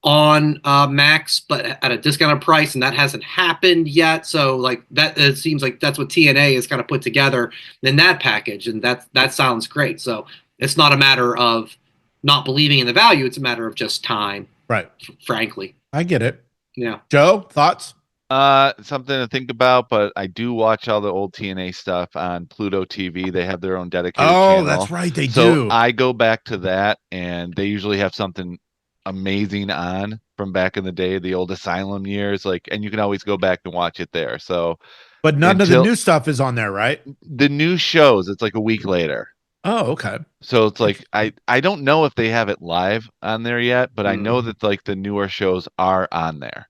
on Max, but at a discounted price, and that hasn't happened yet. So like that, it seems like that's what TNA is kind of put together in that package, and that sounds great. So it's not a matter of not believing in the value; it's a matter of just time. Right. Frankly, I get it. Yeah. Joe, thoughts? Something to think about, but I do watch all the old TNA stuff on Pluto TV. They have their own dedicated channel. That's right, they so do. I go back to that, and they usually have something amazing on from back in the day, the old Asylum years. Like, and you can always go back and watch it there. So, but none of the new stuff is on there, right? The new shows, it's like a week later. Oh, okay. So it's like I don't know if they have it live on there yet, but I know that like the newer shows are on there.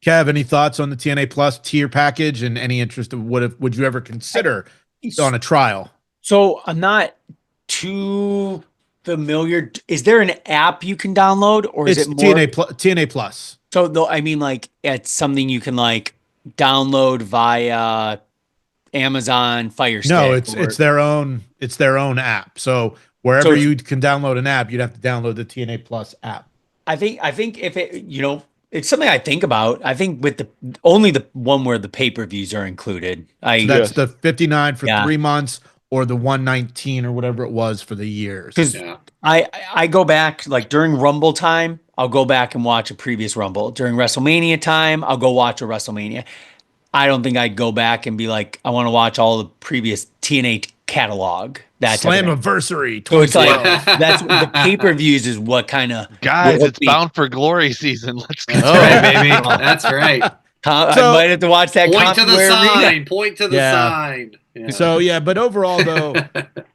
Kev, any thoughts on the TNA Plus tier package and any interest of would you ever consider on a trial? So I'm not too familiar. Is there an app you can download, or is it more TNA Plus? So though, I mean, like it's something you can like download via Amazon Fire Stick. No, it's their own app. So wherever you can download an app, you'd have to download the TNA Plus app. I think if it, it's something I think about. I think with only the one where the pay-per-views are included. So that's the 59 for 3 months, or the 119 or whatever it was for the years. Because I go back, like during Rumble time, I'll go back and watch a previous Rumble. During WrestleMania time, I'll go watch a WrestleMania. I don't think I'd go back and be like, I want to watch all the previous TNA catalog. That Slammiversary. So it's like that's the pay-per-views is what kind of guys. It's Bound for Glory season. Let's go. That's right, baby. That's right. I might have to watch that. Point to the sign. Point to the sign. Yeah. So but overall though,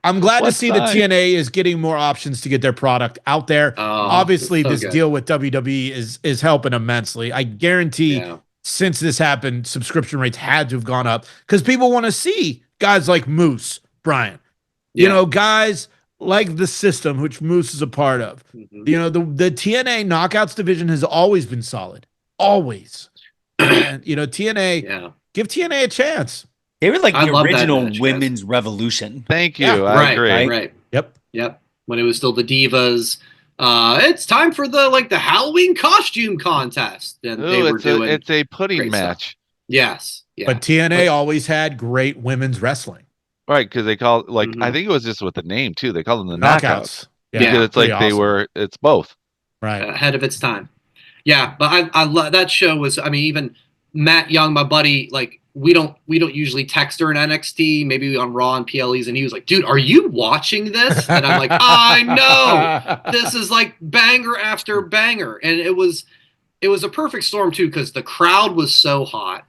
I'm glad to see that TNA is getting more options to get their product out there. Obviously, this deal with WWE is helping immensely. I guarantee since this happened, subscription rates had to have gone up because people want to see guys like Moose, Brian. You know, guys like the System, which Moose is a part of. You know, the TNA Knockouts division has always been solid. Always. And, TNA, give TNA a chance. They were like the original women's revolution. Thank you. I agree. Right. Yep. When it was still the Divas. It's time for the Halloween costume contest. And it's a pudding match. Stuff. Yes. Yeah. But TNA always had great women's wrestling. Right, because they call I think it was just with the name too. They called them the Knockouts. Because it's like awesome. It's both. Right. Ahead of its time. Yeah, but I love that show was, I mean, even Matt Young, my buddy, like we don't usually text her in NXT, maybe on Raw and PLEs, and he was like, dude, are you watching this? And I'm like, I know. This is like banger after banger. And it was a perfect storm too, because the crowd was so hot.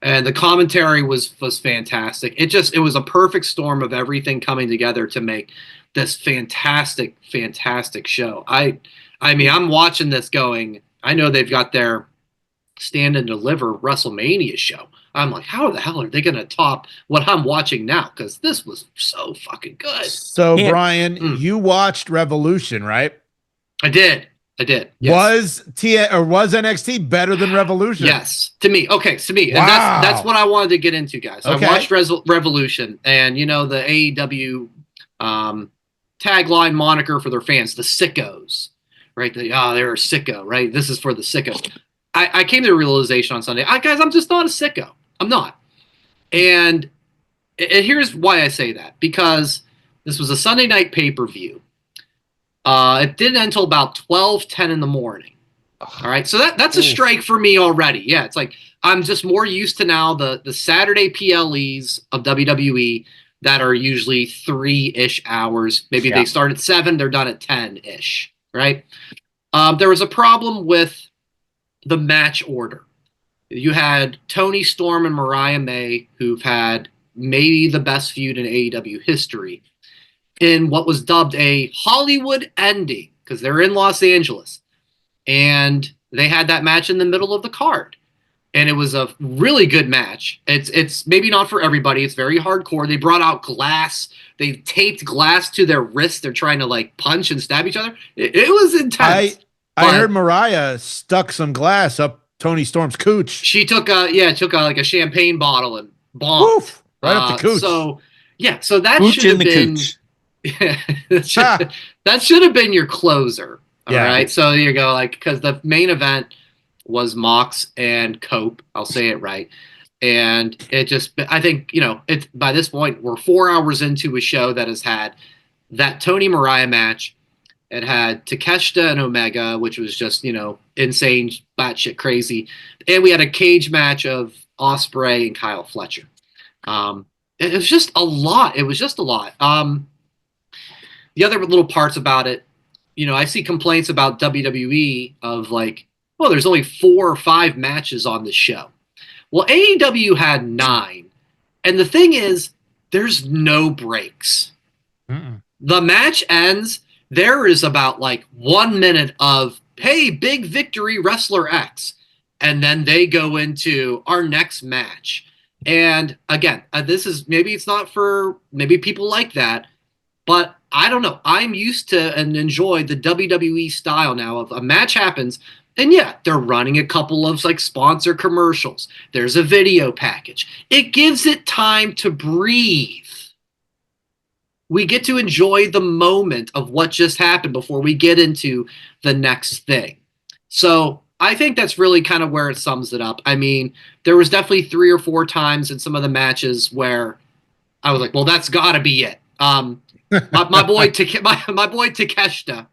And the commentary was fantastic. It was a perfect storm of everything coming together to make this fantastic, fantastic show. I mean, I'm watching this going, I know they've got their Stand and Deliver WrestleMania show. I'm like, how the hell are they going to top what I'm watching now? Because this was so fucking good. So, Brian, you watched Revolution, right? I did. Yes. Was NXT better than Revolution? Yes, to me. Okay, to me, and that's what I wanted to get into, guys. Okay. I watched Revolution, and the AEW tagline moniker for their fans, the sickos, right? They're a sicko, right? This is for the sickos. I came to the realization on Sunday, guys, I'm just not a sicko. I'm not, and here's why I say that, because this was a Sunday night pay-per-view. It didn't until about 12:10 in the morning. All right, so that's a strike for me already. Yeah, it's like I'm just more used to now the Saturday PLEs of WWE that are usually 3-ish hours. Maybe they start at 7, they're done at 10-ish, right? There was a problem with the match order. You had Tony Storm and Mariah May, who've had maybe the best feud in AEW history, in what was dubbed a Hollywood ending, because they're in Los Angeles. And they had that match in the middle of the card. And it was a really good match. It's maybe not for everybody. It's very hardcore. They brought out glass. They taped glass to their wrists. They're trying to like punch and stab each other. It was intense. I heard Mariah stuck some glass up Tony Storm's cooch. She took like a champagne bottle and bombed. Woof, right up the cooch. So that cooch should have been that should have been your closer. All right. So you go because the main event was Mox and Cope. I'll say it right. And I think, it's by this point, we're 4 hours into a show that has had that Tony Mariah match. It had Takeshita and Omega, which was just, insane, batshit crazy. And we had a cage match of Ospreay and Kyle Fletcher. It was just a lot. The other little parts about it, I see complaints about WWE of there's only 4 or 5 matches on the show. Well, AEW had 9. And the thing is, there's no breaks. The match ends. There is about 1 minute of, hey, big victory, Wrestler X. And then they go into our next match. And again, this is, maybe it's not for, maybe people like that, but I don't know. I'm used to and enjoy the WWE style now of a match happens. And yeah, they're running a couple of sponsor commercials. There's a video package. It gives it time to breathe. We get to enjoy the moment of what just happened before we get into the next thing. So I think that's really kind of where it sums it up. I mean, there was definitely 3 or 4 times in some of the matches where I was like, well, that's got to be it. My boy Takeshita,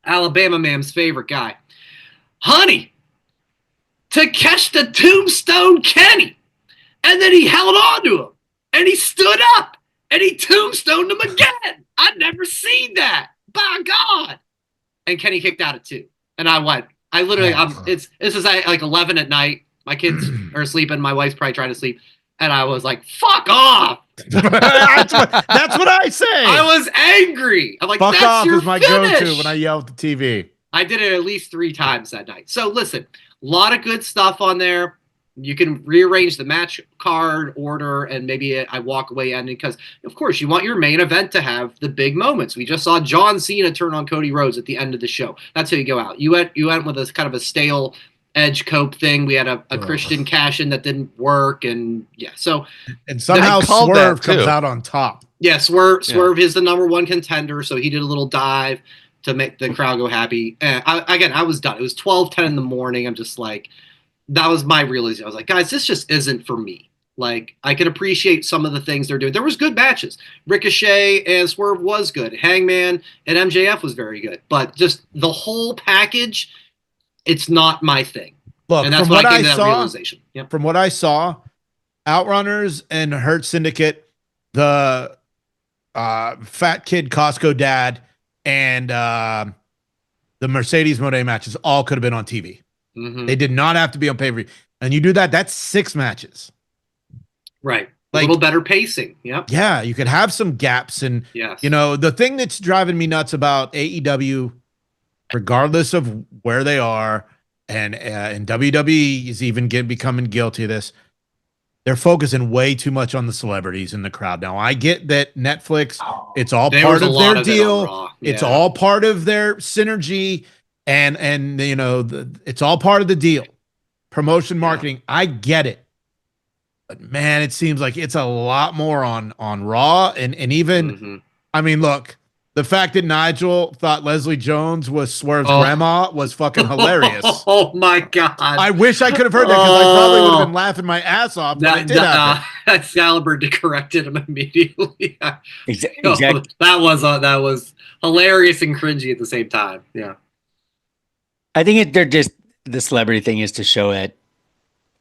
Alabama man's favorite guy. Honey, Takeshita tombstone Kenny. And then he held on to him. And he stood up. And he tombstoned him again. I'd never seen that. By God. And Kenny kicked out at 2. And I went. This is 11 at night. My kids are sleeping. My wife's probably trying to sleep. And I was like, fuck off. That's what I say. I was angry. I'm like, fuck that's off your is my finish. go-to when I yell at the TV. I did it at least 3 times that night. So listen, a lot of good stuff on there. You can rearrange the match card order and maybe I walk away ending because, of course, you want your main event to have the big moments. We just saw John Cena turn on Cody Rhodes at the end of the show. That's how you go out. You went with a kind of a stale Edge Cope thing. We had a Christian cash-in that didn't work. And, so. And somehow Swerve comes out on top. Yeah, Swerve is the number 1 contender, so he did a little dive to make the crowd go happy. And I was done. It was 12:10 in the morning. I'm just like, that was my realization. I was like, guys, this just isn't for me. I can appreciate some of the things they're doing. There was good matches. Ricochet and Swerve was good. Hangman and MJF was very good. But just the whole package, it's not my thing. Look, and that's from what I that saw, realization. Yep. From what I saw, Outrunners and Hurt Syndicate, the Fat Kid Costco Dad, and the Mercedes Moné matches all could have been on TV. Mm-hmm. They did not have to be on pay-per-view. And you do that, that's 6 matches. Right. A little better pacing. Yep. Yeah, you could have some gaps. And, the thing that's driving me nuts about AEW, regardless of where they are, and WWE is even becoming guilty of this, they're focusing way too much on the celebrities in the crowd. Now, I get that Netflix, it's all part of their deal. It's all part of their synergy. And it's all part of the deal. Promotion, marketing, I get it. But man, it seems like it's a lot more on Raw. And even, I mean, look, the fact that Nigel thought Leslie Jones was Swerve's grandma was fucking hilarious. Oh my God. I wish I could have heard that because I probably would have been laughing my ass off. Excalibur corrected him immediately. Exactly. That was hilarious and cringy at the same time. Yeah. I think they're just the celebrity thing is to show that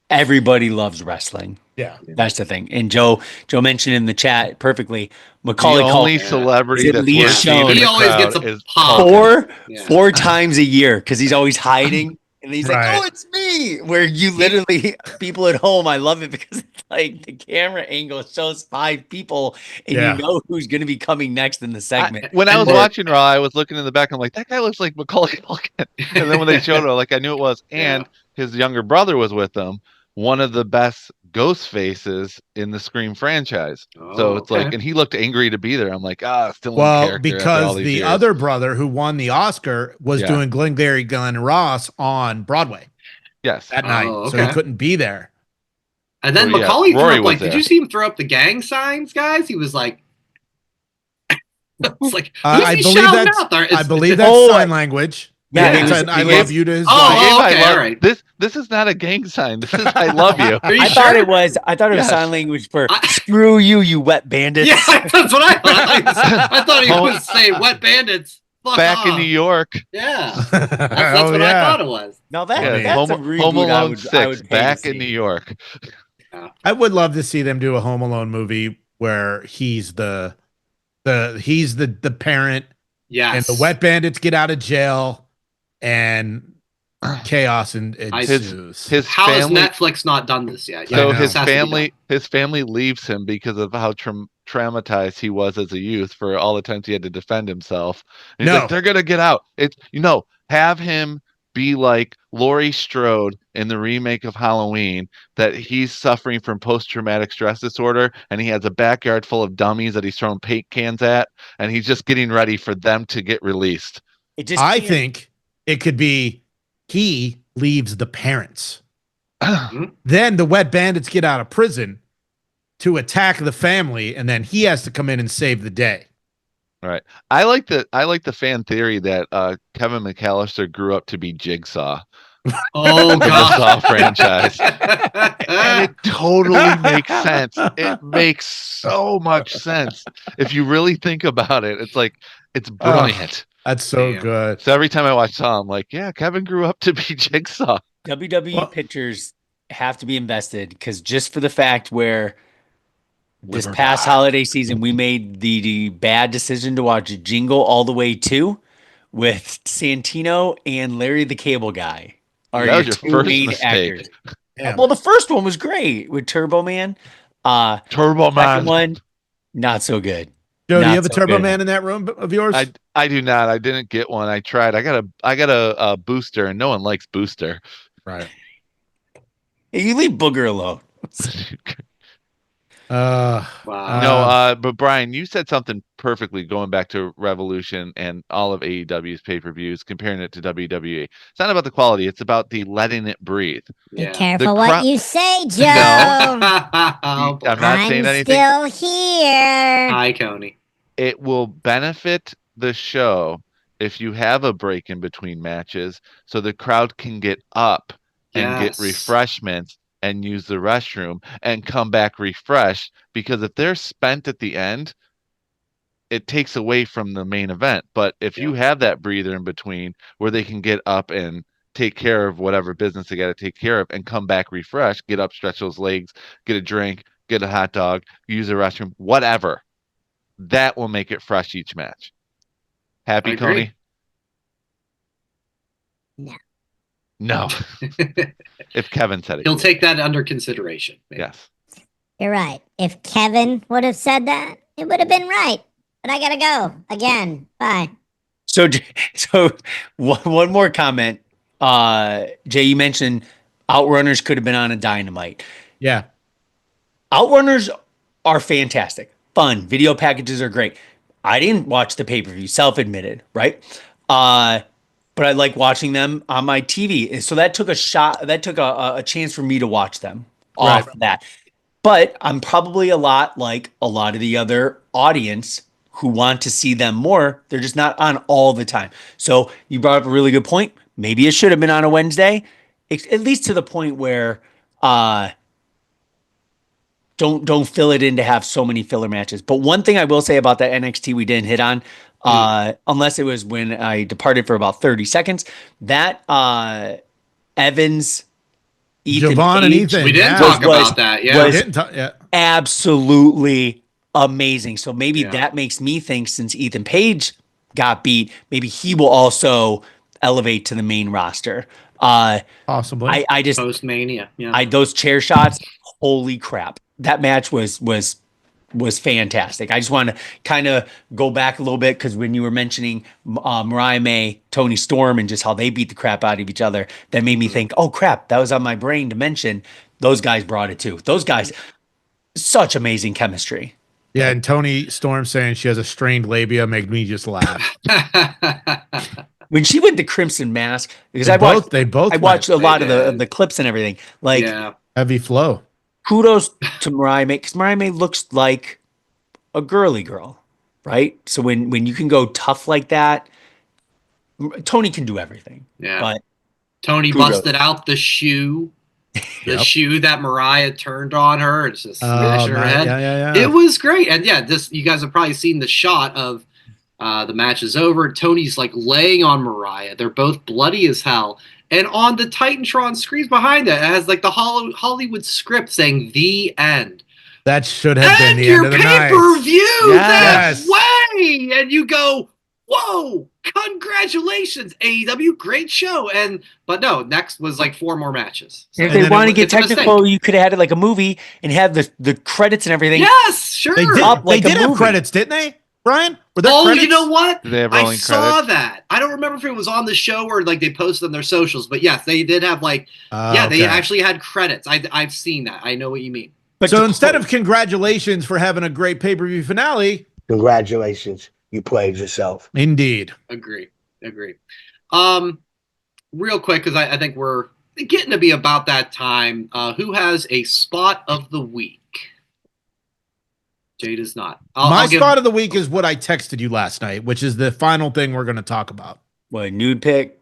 everybody loves wrestling. Yeah. That's the thing. And Joe mentioned in the chat perfectly. The Macaulay only Culkin celebrity is at that's least worth seeing shown in He the always gets crowd a is pop. Culkin. four times a year because he's always hiding. And he's like, Right. "Oh, it's me." Where you literally, people at home, I love it because it's like the camera angle shows 5 people, and Yeah. you know who's going to be coming next in the segment. When I And was more- watching Raw, I was looking in the back. I'm like, that guy looks like Macaulay Culkin. And then when they showed it, like I knew it was. And his younger brother was with them, one of the best ghost faces in the Scream franchise. So it's like, and he looked angry to be there. I'm like, still in character after all because these the years. other brother who won the Oscar was Yeah. doing Glengarry Glen Ross on Broadway Yes. that night, so he couldn't be there. And then So, yeah, Macaulay threw Rory up was like, did there. you see him throw up the gang signs, guys? He was like, it's like, I who's he believe shouting that's out there? I believe that's Oh, sign language. yeah, He he said, was- "I he love gave- you" to his Oh, wife. Gabe, okay, I love all right. this is not a gang sign. This is I love you. Are you I sure? thought it was Yes. sign language for screw you wet bandits. Yeah, that's what I thought. I thought he was saying wet bandits. Fuck Back off. in New York. Yeah, that's Oh, what I yeah. thought it was. Now that Yeah, that's a Home reboot I Alone would 6, pay to back in see. New York. I would love to see them do a Home Alone movie where he's the parent, Yes. and the wet bandits get out of jail, and chaos ensues. His How family, has Netflix not done this yet? I so know. his This has to be family leaves him because of how traumatized he was as a youth for all the times he had to defend himself. And he's No. like, they're gonna get out. It's have him be like Laurie Strode in the remake of Halloween, that he's suffering from post-traumatic stress disorder, and he has a backyard full of dummies that he's throwing paint cans at, and he's just getting ready for them to get released. It just I can't- think it could be he leaves the parents. Then the wet bandits get out of prison to attack the family, and then he has to come in and save the day. Right. I like the fan theory that Kevin McAllister grew up to be Jigsaw. Oh The god. Saw franchise. And it totally makes sense. It makes so much sense. If you really think about it, it's brilliant. That's so Damn. good. So every time I watch Saw, I'm like, yeah, Kevin grew up to be Jigsaw. WWE Well- pictures have to be invested because just for the fact where this Live or past die. holiday season we made the bad decision to watch Jingle All the Way 2 with Santino and Larry the Cable Guy are That was your your two first main mistake. actors. Damn. Well, the first one was great with Turbo Man. Turbo Second Man. one, not so good. Joe, do Not you have a so Turbo good. Man in that room of yours? I do not. I didn't get one. I tried. I got a booster, and no one likes booster. Right. Hey, you leave Booger alone. Wow. No, but Brian, you said something perfectly going back to Revolution and all of AEW's pay-per-views, comparing it to WWE. It's not about the quality, it's about the letting it breathe. Be Yeah. careful The what crowd- you say, Joe. Oh, boy. I'm not saying anything. still here. Hi, Coney. It will benefit the show if you have a break in between matches so the crowd can get up and get Yes. refreshments and use the restroom and come back refreshed, because if they're spent at the end, it takes away from the main event. But if you have that breather in between where they can get up and take care of whatever business they got to take care of and come back refreshed, get up, stretch those legs, get a drink, get a hot dog, use the restroom, whatever, that will make it fresh each match. Happy, I agree. Coney? No. No. If Kevin said it. He'll he would. take that under consideration. maybe. Yes. You're right. If Kevin would have said that, it would have been right. But I gotta go again. Bye. So one more comment. Jay, you mentioned Outrunners could have been on a Dynamite. Yeah. Outrunners are fantastic. Fun. Video packages are great. I didn't watch the pay-per-view, self-admitted, right? But I like watching them on my TV. So that took a chance for me to watch them off Right. that. But I'm probably a lot like a lot of the other audience who want to see them more. They're just not on all the time. So you brought up a really good point. Maybe it should have been on a Wednesday, at least to the point where don't fill it in to have so many filler matches. But one thing I will say about that NXT we didn't hit on, unless it was when I departed for about 30 seconds. That Evans, Ethan Javon and Page Ethan. We didn't yeah. talk about that. Yeah. was Yeah. absolutely amazing. So maybe Yeah. that makes me think, since Ethan Page got beat, maybe he will also elevate to the main roster. Possibly. I just Post-Mania. Yeah. those chair shots, holy crap. That match was fantastic. I just want to kind of go back a little bit, because when you were mentioning Mariah May, Tony Storm, and just how they beat the crap out of each other, that made me think, oh crap, that was on my brain to mention. Those guys brought it too. Those guys, such amazing chemistry. Yeah, and Tony Storm saying she has a strained labia made me just laugh. When she went to Crimson Mask, because They I both watched a went. lot They of the clips and everything. Like, yeah. Heavy flow. kudos to Mariah May, because Mariah May looks like a girly girl, right? So when you can go tough like that, Tony can do everything. Yeah. But Tony kudos. busted out the shoe. The Yep. shoe that Mariah turned on her. It's just smashing her head. Yeah. It was great. And yeah, you guys have probably seen the shot of the match is over. Tony's like laying on Mariah. They're both bloody as hell. And on the Titantron screens behind it has like the Hollywood script saying "The End." That should have been And the your end of the night. pay-per-view that Yes. way. And you go, whoa, congratulations, AEW, great show. But no, next was like 4 more matches. So, if they want to get it's a mistake. technical, you could have had it like a movie and have the credits and everything. Yes, sure. They did, Up like they a did have movie. credits, didn't they, Brian? Were there Oh, credits? you know what? Do they have I rolling saw credits? that. I don't remember if it was on the show or like they posted on their socials, but yes, they did have like, Okay. they actually had credits. I've seen that. I know what you mean. But So to instead close- of congratulations for having a great pay-per-view finale, Congratulations. You played yourself. indeed. Agree. Real quick, because I think we're getting to be about that time. Who has a spot of the week? Jay does not. My spot of the week is what I texted you last night, which is the final thing we're going to talk about. what, nude pic?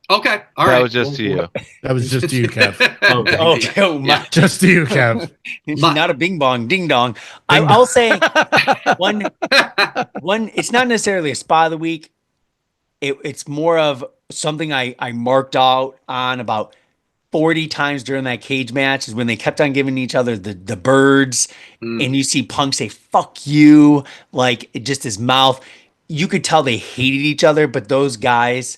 Okay, all right. That was just to you. That was just to you, Kev. Okay. Oh, my. Yeah. Just to you, Kev. Not a bing bong, ding dong. I'll say one. It's not necessarily a spot of the week. It's more of something I marked out on about 40 times during that cage match, is when they kept on giving each other the birds, and you see Punk say "fuck you," like just his mouth. You could tell they hated each other, but those guys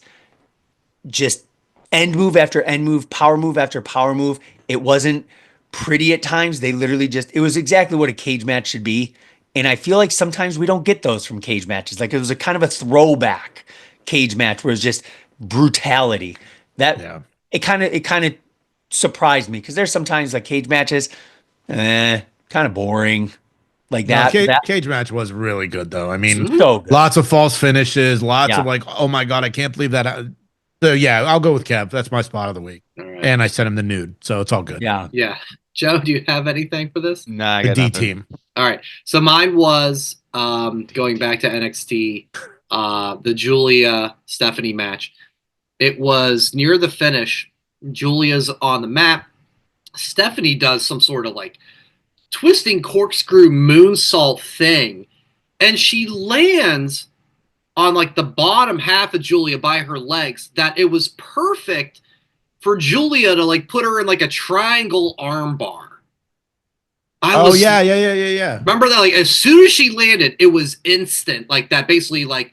just end move after end move, power move after power move. It wasn't pretty at times. They literally it was exactly what a cage match should be. And I feel like sometimes we don't get those from cage matches. Like, it was a kind of a throwback cage match where it's just brutality. It kind of surprised me, because there's sometimes like cage matches, kind of boring. Like that. Cage match was really good, though. I mean, So good. lots of false finishes, lots Yeah. of like, oh my God, I can't believe that. So yeah, I'll go with Kev. That's my spot of the week. All right. And I sent him the nude, so it's all good. Yeah. Yeah. Joe, do you have anything for this? Nah, I The got D nothing. team. All right. So mine was going back to NXT, the Julia Stephanie match. It was near the finish. Julia's on the mat. Stephanie does some sort of like twisting corkscrew moonsault thing, and she lands on like the bottom half of Julia by her legs, that it was perfect for Julia to like put her in like a triangle armbar. Yeah. Remember that, like, as soon as she landed, it was instant, like that, basically like,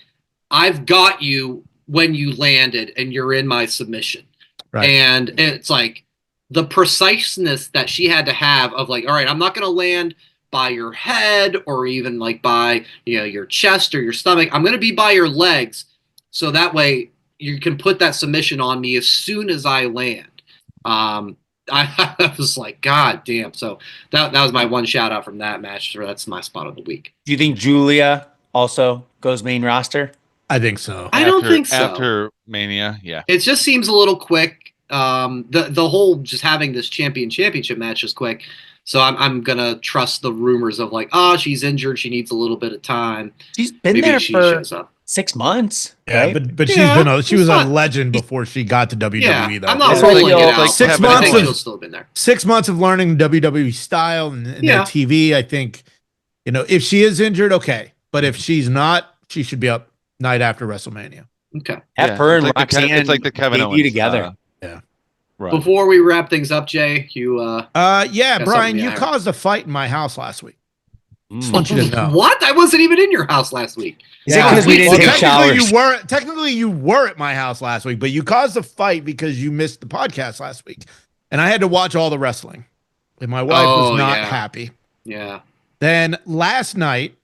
I've got you when you landed and you're in my submission. Right. And it's like the preciseness that she had to have of like, all right, I'm not going to land by your head or even like by, your chest or your stomach. I'm going to be by your legs. So that way you can put that submission on me as soon as I land. I was like, God damn. So that was my one shout out from that match. So that's my spot of the week. Do you think Julia also goes main roster? I think so. I don't think so. After Mania, yeah. It just seems a little quick. The whole just having this championship match is quick. So I'm gonna trust the rumors of like, she's injured, she needs a little bit of time. She's been Maybe there she for shows up. 6 months. Yeah, Right? but Yeah, she was it's a legend before she got to WWE, Yeah, though. I'm not It's ruling like, it like out. 6 Kevin I months think of she'll still have been there. 6 months of learning WWE style and Yeah. their TV. I think, if she is injured, okay. But if she's not, she should be up night after WrestleMania. Okay. Have her and it's like Roxanne it's like the Kevin debut Owens together. Yeah. Right. Before we wrap things up, Jay, you yeah, got Brian, something you I heard. caused a fight in my house last week. Just want you to know. What? I wasn't even in your house last week. Is it because we didn't take showers? Technically, you were at my house last week, but you caused a fight because you missed the podcast last week, and I had to watch all the wrestling, and my wife was not happy. Yeah. Then last night,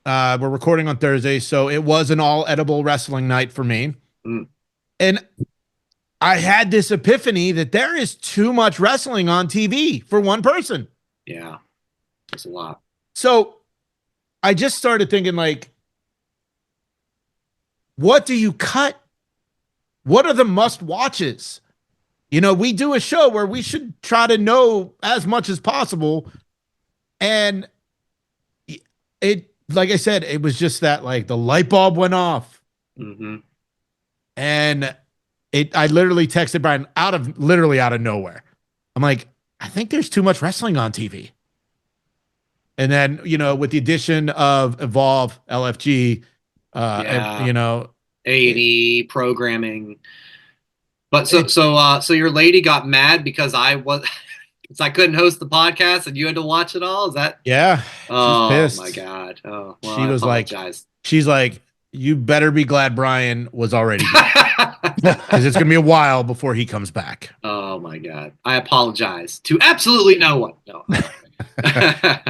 we're recording on Thursday, so it was an all edible wrestling night for me, and I had this epiphany that there is too much wrestling on TV for one person. Yeah, there's a lot. So I just started thinking, like, what do you cut? What are the must watches? You know, we do a show where we should try to know as much as possible. And it, like I said, it was just that, like, the light bulb went off. And I literally texted Brian literally out of nowhere. I'm like, I think there's too much wrestling on TV. And then, you know, with the addition of Evolve, LFG, and, you know, A&E programming. But so your lady got mad because I couldn't host the podcast and you had to watch it all. Is that? Yeah. Oh pissed. my God. Oh, well, she was like, she's like, you better be glad Brian was already gone. Because it's going to be a while before he comes back. Oh my God. I apologize to absolutely no one. No.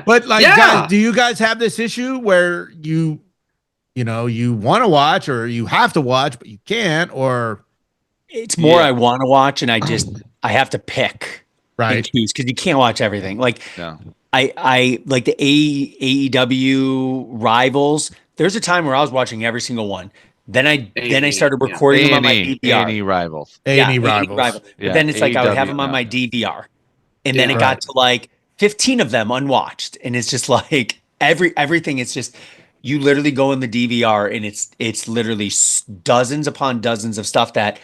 But like, guys, do you guys have this issue where you want to watch or you have to watch, but you can't, or it's more I want to watch and I have to pick and choose because you can't watch everything. Like I like the AEW rivals. There's a time where I was watching every single one. Then I started recording them on my DVR. A&E rivals. A&E rivals. But then it's like I would have them on my DVR. And then it got to like 15 of them unwatched. And it's just like everything. It's just, you literally go in the DVR and it's literally dozens upon dozens of stuff that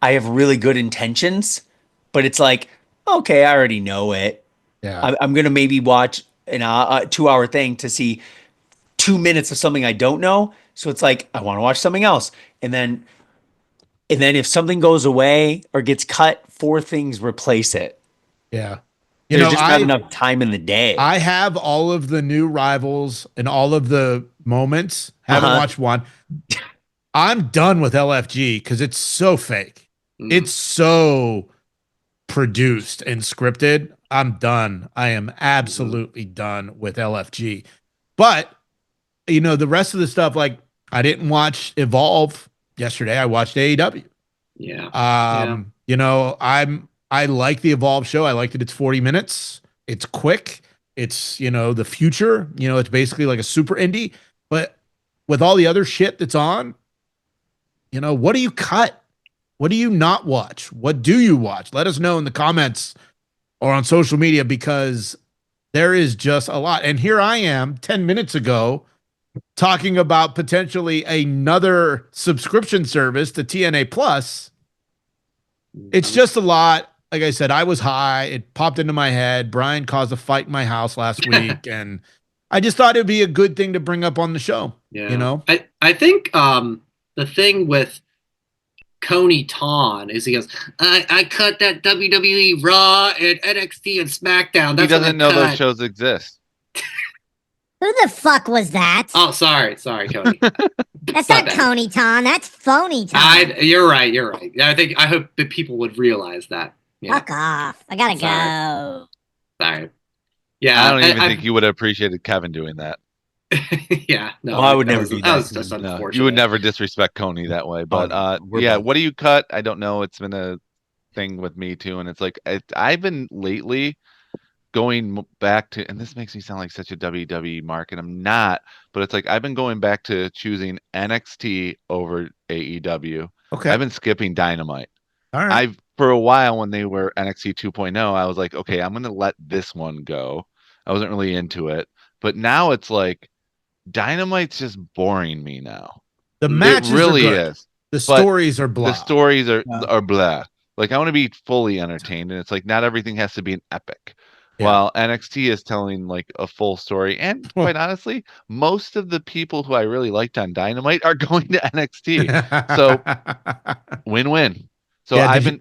I have really good intentions, but it's like, okay, I already know it. Yeah. I'm going to maybe watch a 2-hour thing to see 2 minutes of something I don't know. So it's like, I want to watch something else. And then if something goes away or gets cut, 4 things replace it. Yeah. There's just not enough time in the day. I have all of the new rivals and all of the moments. Haven't watched one. I'm done with LFG because it's so fake. It's so produced and scripted. I'm done. I am absolutely done with LFG. But, you know, the rest of the stuff, like, I didn't watch Evolve yesterday. I watched AEW. Yeah. You know, I like the Evolve show. I like that it's 40 minutes. It's quick. It's, you know, the future. You know, it's basically like a super indie. But with all the other shit that's on, you know, what do you cut? What do you not watch? What do you watch? Let us know in the comments or on social media, because there is just a lot. And here I am 10 minutes ago talking about potentially another subscription service to TNA Plus. It's just a lot. Like I said, I was high. It popped into my head. Brian caused a fight in my house last week. And I just thought it'd be a good thing to bring up on the show. Yeah. You know, I think the thing with Coney Ton is he goes, I cut that WWE Raw and NXT and SmackDown. That's he doesn't know those shows exist. Who the fuck was that? Oh, sorry, Cody. That's not Coney Ton. That's phony Ton. You're right. I hope that people would realize that. Yeah. Fuck off. I gotta go. Sorry. Yeah. I don't even think you would have appreciated Kevin doing that. Yeah. No, I would never do that. That was just unfortunate. You would never disrespect Coney that way. But what do you cut? I don't know. It's been a thing with me too. And it's like, I've been lately going back to, and this makes me sound like such a WWE mark, and I'm not, but it's like I've been going back to choosing NXT over AEW. Okay. I've been skipping Dynamite. All right. For a while when they were NXT 2.0, I was like, okay, I'm going to let this one go. I wasn't really into it. But now it's like Dynamite's just boring me now. The matches really are good. is. The stories are blah. The stories are blah. Like, I want to be fully entertained, and it's like not everything has to be an epic. while NXT is telling like a full story. And quite honestly, most of the people who I really liked on Dynamite are going to NXT. So win-win. So Yeah,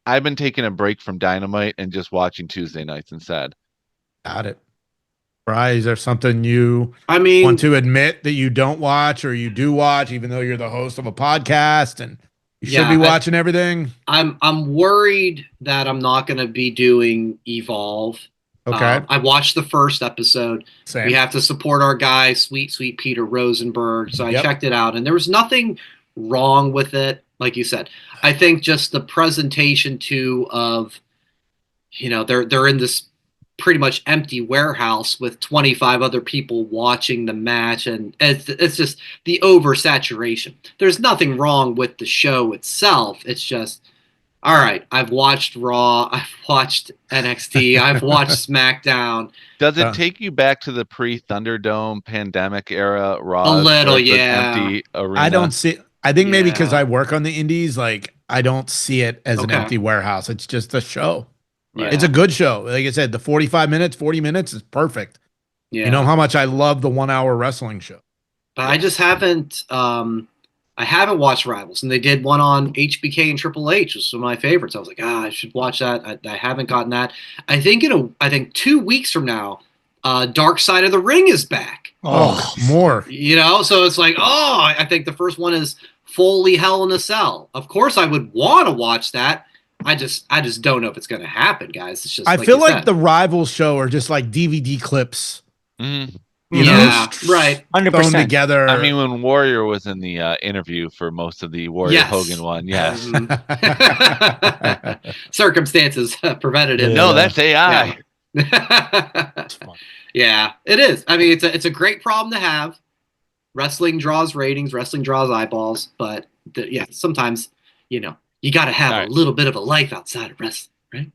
I've been taking a break from Dynamite and just watching Tuesday nights instead. Got it. Bri, is there something you mean, want to admit that you don't watch or you do watch, even though you're the host of a podcast and you should be watching everything? I'm worried that I'm not going to be doing Evolve. Okay. I watched the first episode. Same. We have to support our guy, sweet Peter Rosenberg. So I checked it out, and there was nothing wrong with it. Like you said, I think just the presentation too of, they're in this pretty much empty warehouse with 25 other people watching the match, and it's just the oversaturation. There's nothing wrong with the show itself. It's just, all right, I've watched Raw, I've watched NXT, I've watched SmackDown. Does it take you back to the pre-Thunderdome pandemic era Raw? A little, yeah. Empty arena? I don't see. I think maybe because I work on the indies, like I don't see it as an empty warehouse. It's just a show. Yeah. It's a good show. Like I said, the 40 minutes is perfect. Yeah. You know how much I love the 1 hour wrestling show. But I just haven't I haven't watched Rivals, and they did one on HBK and Triple H, which was one of my favorites. I was like, I should watch that. I haven't gotten that. I think 2 weeks from now, Dark Side of the Ring is back. Oh, more. So it's like, I think the first one is Foley Hell in a Cell. Of course I would want to watch that. I just don't know if it's going to happen, guys. It's just I feel like the Rivals show are just like DVD clips. Mm-hmm. Right. 100% together. I mean, when Warrior was in the interview for most of the Warrior Hogan one, yes. Circumstances prevented it. No, that's AI. Yeah, it is. I mean, it's a great problem to have. Wrestling draws ratings, wrestling draws eyeballs, but sometimes you got to have a little bit of a life outside of wrestling, right?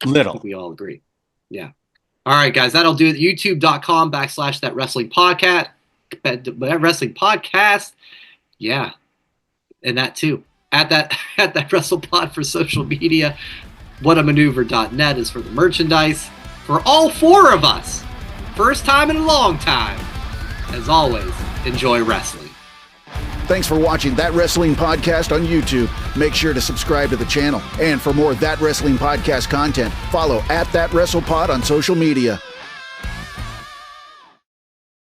Little. We all agree. Yeah. All right, guys, that'll do it. YouTube.com/That Wrestling Podcast. That Wrestling Podcast. Yeah. And that too. At that WrestlePod for social media. Whatamaneuver.net is for the merchandise. For all four of us. First time in a long time. As always, enjoy wrestling. Thanks for watching That Wrestling Podcast on YouTube. Make sure to subscribe to the channel. And for more That Wrestling Podcast content, follow @ThatWrestlePod on social media.